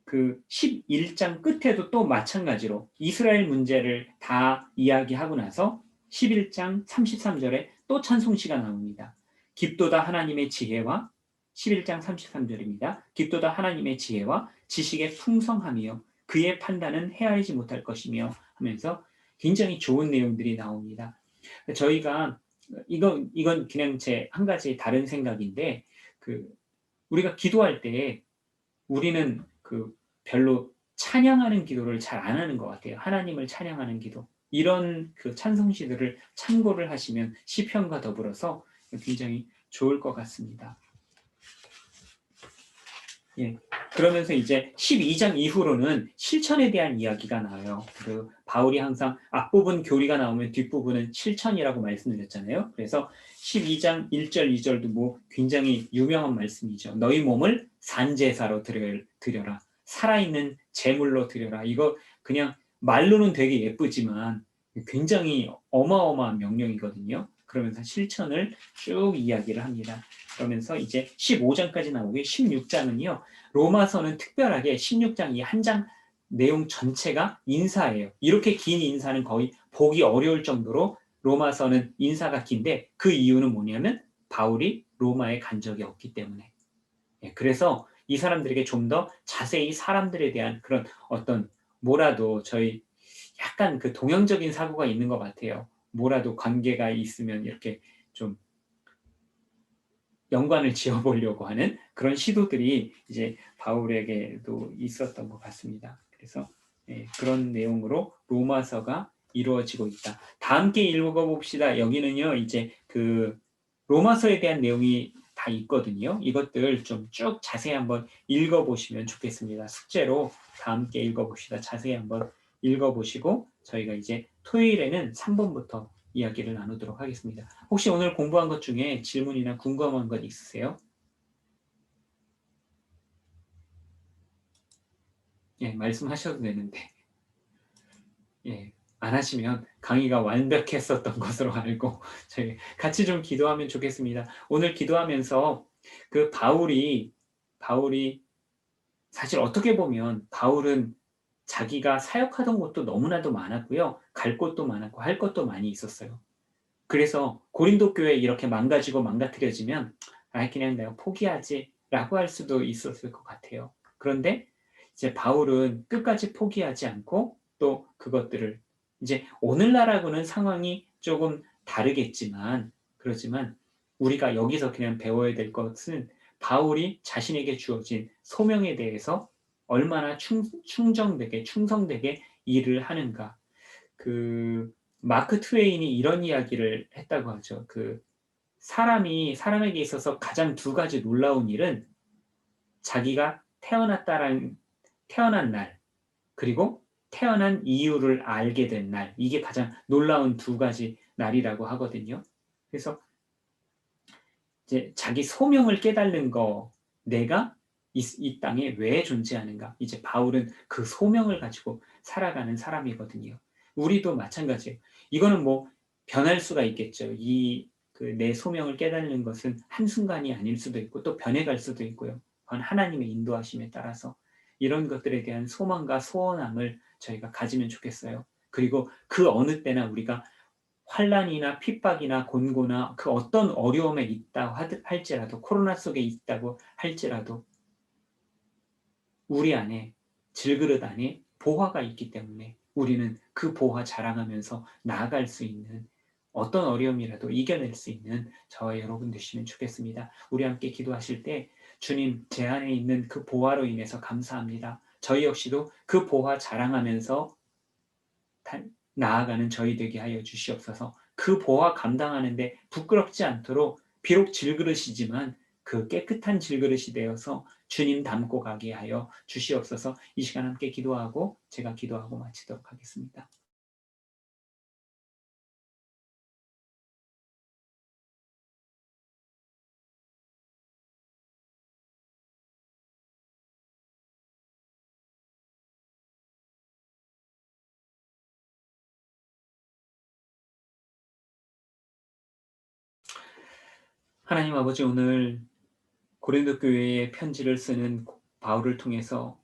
그 11장 끝에도 또 마찬가지로 이스라엘 문제를 다 이야기하고 나서 11장 33절에 또 찬송시가 나옵니다. 깊도다 하나님의 지혜와 11장 33절입니다. 깊도다 하나님의 지혜와 지식의 풍성함이요 그의 판단은 헤아리지 못할 것이며 하면서 굉장히 좋은 내용들이 나옵니다. 저희가 이건 그냥 제 한 가지 다른 생각인데 그 우리가 기도할 때 우리는 그 별로 찬양하는 기도를 잘 안 하는 것 같아요. 하나님을 찬양하는 기도. 이런 그 찬송시들을 참고를 하시면 시편과 더불어서 굉장히 좋을 것 같습니다. 예. 그러면서 이제 12장 이후로는 실천에 대한 이야기가 나와요. 그 바울이 항상 앞부분 교리가 나오면 뒷부분은 실천이라고 말씀드렸잖아요. 그래서 12장 1절, 2절도 뭐 굉장히 유명한 말씀이죠. 너희 몸을 산제사로 드려라. 살아있는 제물로 드려라. 이거 그냥 말로는 되게 예쁘지만 굉장히 어마어마한 명령이거든요. 그러면서 실천을 쭉 이야기를 합니다. 그러면서 이제 15장까지 나오고 16장은요. 로마서는 특별하게 16장 이 한 장 내용 전체가 인사예요. 이렇게 긴 인사는 거의 보기 어려울 정도로 로마서는 인사가 긴데 그 이유는 뭐냐면 바울이 로마에 간 적이 없기 때문에. 그래서 이 사람들에게 좀 더 자세히 사람들에 대한 그런 어떤 뭐라도 저희 약간 그 동양적인 사고가 있는 것 같아요. 뭐라도 관계가 있으면 이렇게 좀 연관을 지어보려고 하는 그런 시도들이 이제 바울에게도 있었던 것 같습니다. 그래서 그런 내용으로 로마서가 이루어지고 있다. 다 함께 읽어봅시다. 여기는요, 이제 그 로마서에 대한 내용이 다 있거든요. 이것들 좀 쭉 자세히 한번 읽어보시면 좋겠습니다. 숙제로 다 함께 읽어봅시다. 자세히 한번 읽어보시고 저희가 이제 토요일에는 3번부터 이야기를 나누도록 하겠습니다. 혹시 오늘 공부한 것 중에 질문이나 궁금한 것 있으세요? 예, 말씀하셔도 되는데 예, 안 하시면 강의가 완벽했었던 것으로 알고 저희 같이 좀 기도하면 좋겠습니다. 오늘 기도하면서 그 바울이 사실 어떻게 보면 바울은 자기가 사역하던 곳도 너무나도 많았고요. 갈 곳도 많았고 할 것도 많이 있었어요. 그래서 고린도 교회 이렇게 망가지고 망가뜨려지면 그냥 내가 포기하지라고 할 수도 있었을 것 같아요. 그런데 이제 바울은 끝까지 포기하지 않고 또 그것들을 이제 오늘날하고는 상황이 조금 다르겠지만 그렇지만 우리가 여기서 그냥 배워야 될 것은 바울이 자신에게 주어진 소명에 대해서 얼마나 충성되게 일을 하는가. 그 마크 트웨인이 이런 이야기를 했다고 하죠. 그 사람에게 있어서 가장 두 가지 놀라운 일은 자기가 태어난 날, 그리고 태어난 이유를 알게 된 날, 이게 가장 놀라운 두 가지 날이라고 하거든요. 그래서 이제 자기 소명을 깨달는 거, 내가 이 땅에 왜 존재하는가. 이제 바울은 그 소명을 가지고 살아가는 사람이거든요. 우리도 마찬가지예요. 이거는 뭐 변할 수가 있겠죠. 그 내 소명을 깨닫는 것은 한순간이 아닐 수도 있고 또 변해갈 수도 있고요. 그건 하나님의 인도하심에 따라서 이런 것들에 대한 소망과 소원함을 저희가 가지면 좋겠어요. 그리고 그 어느 때나 우리가 환란이나 핍박이나 곤고나 그 어떤 어려움에 있다 할지라도 코로나 속에 있다고 할지라도 우리 안에 질그릇 안에 보화가 있기 때문에 우리는 그 보화 자랑하면서 나아갈 수 있는 어떤 어려움이라도 이겨낼 수 있는 저와 여러분 되시면 좋겠습니다. 우리 함께 기도하실 때 주님 제 안에 있는 그 보화로 인해서 감사합니다. 저희 역시도 그 보화 자랑하면서 나아가는 저희 되게 하여 주시옵소서. 그 보화 감당하는데 부끄럽지 않도록 비록 질그릇이지만 그 깨끗한 질그릇이 되어서 주님 닮고 가게 하여 주시옵소서. 이 시간 함께 기도하고 제가 기도하고 마치도록 하겠습니다. 하나님 아버지, 오늘 고린도 교회에 편지를 쓰는 바울을 통해서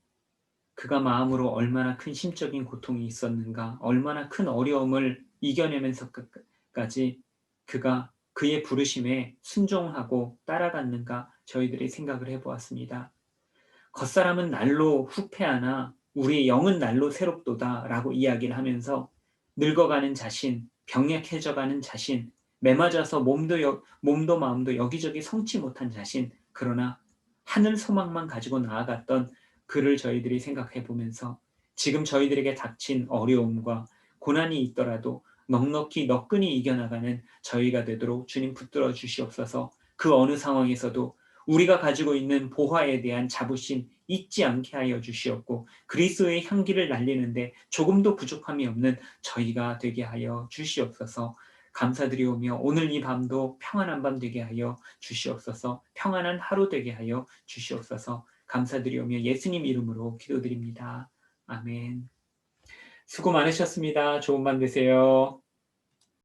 그가 마음으로 얼마나 큰 심적인 고통이 있었는가, 얼마나 큰 어려움을 이겨내면서까지 그가 그의 부르심에 순종하고 따라갔는가 저희들이 생각을 해보았습니다. 겉사람은 날로 후패하나 우리의 영은 날로 새롭도다 라고 이야기를 하면서 늙어가는 자신, 병약해져가는 자신, 매맞아서 몸도 마음도 여기저기 성치 못한 자신, 그러나 하늘 소망만 가지고 나아갔던 그를 저희들이 생각해 보면서 지금 저희들에게 닥친 어려움과 고난이 있더라도 넉넉히 너끈히 이겨나가는 저희가 되도록 주님 붙들어 주시옵소서. 그 어느 상황에서도 우리가 가지고 있는 보화에 대한 자부심 잊지 않게 하여 주시옵고 그리스도의 향기를 날리는데 조금도 부족함이 없는 저희가 되게 하여 주시옵소서. 감사드리오며 오늘 이 밤도 평안한 밤 되게 하여 주시옵소서. 평안한 하루 되게 하여 주시옵소서. 감사드리오며 예수님 이름으로 기도드립니다. 아멘. 수고 많으셨습니다. 좋은 밤 되세요.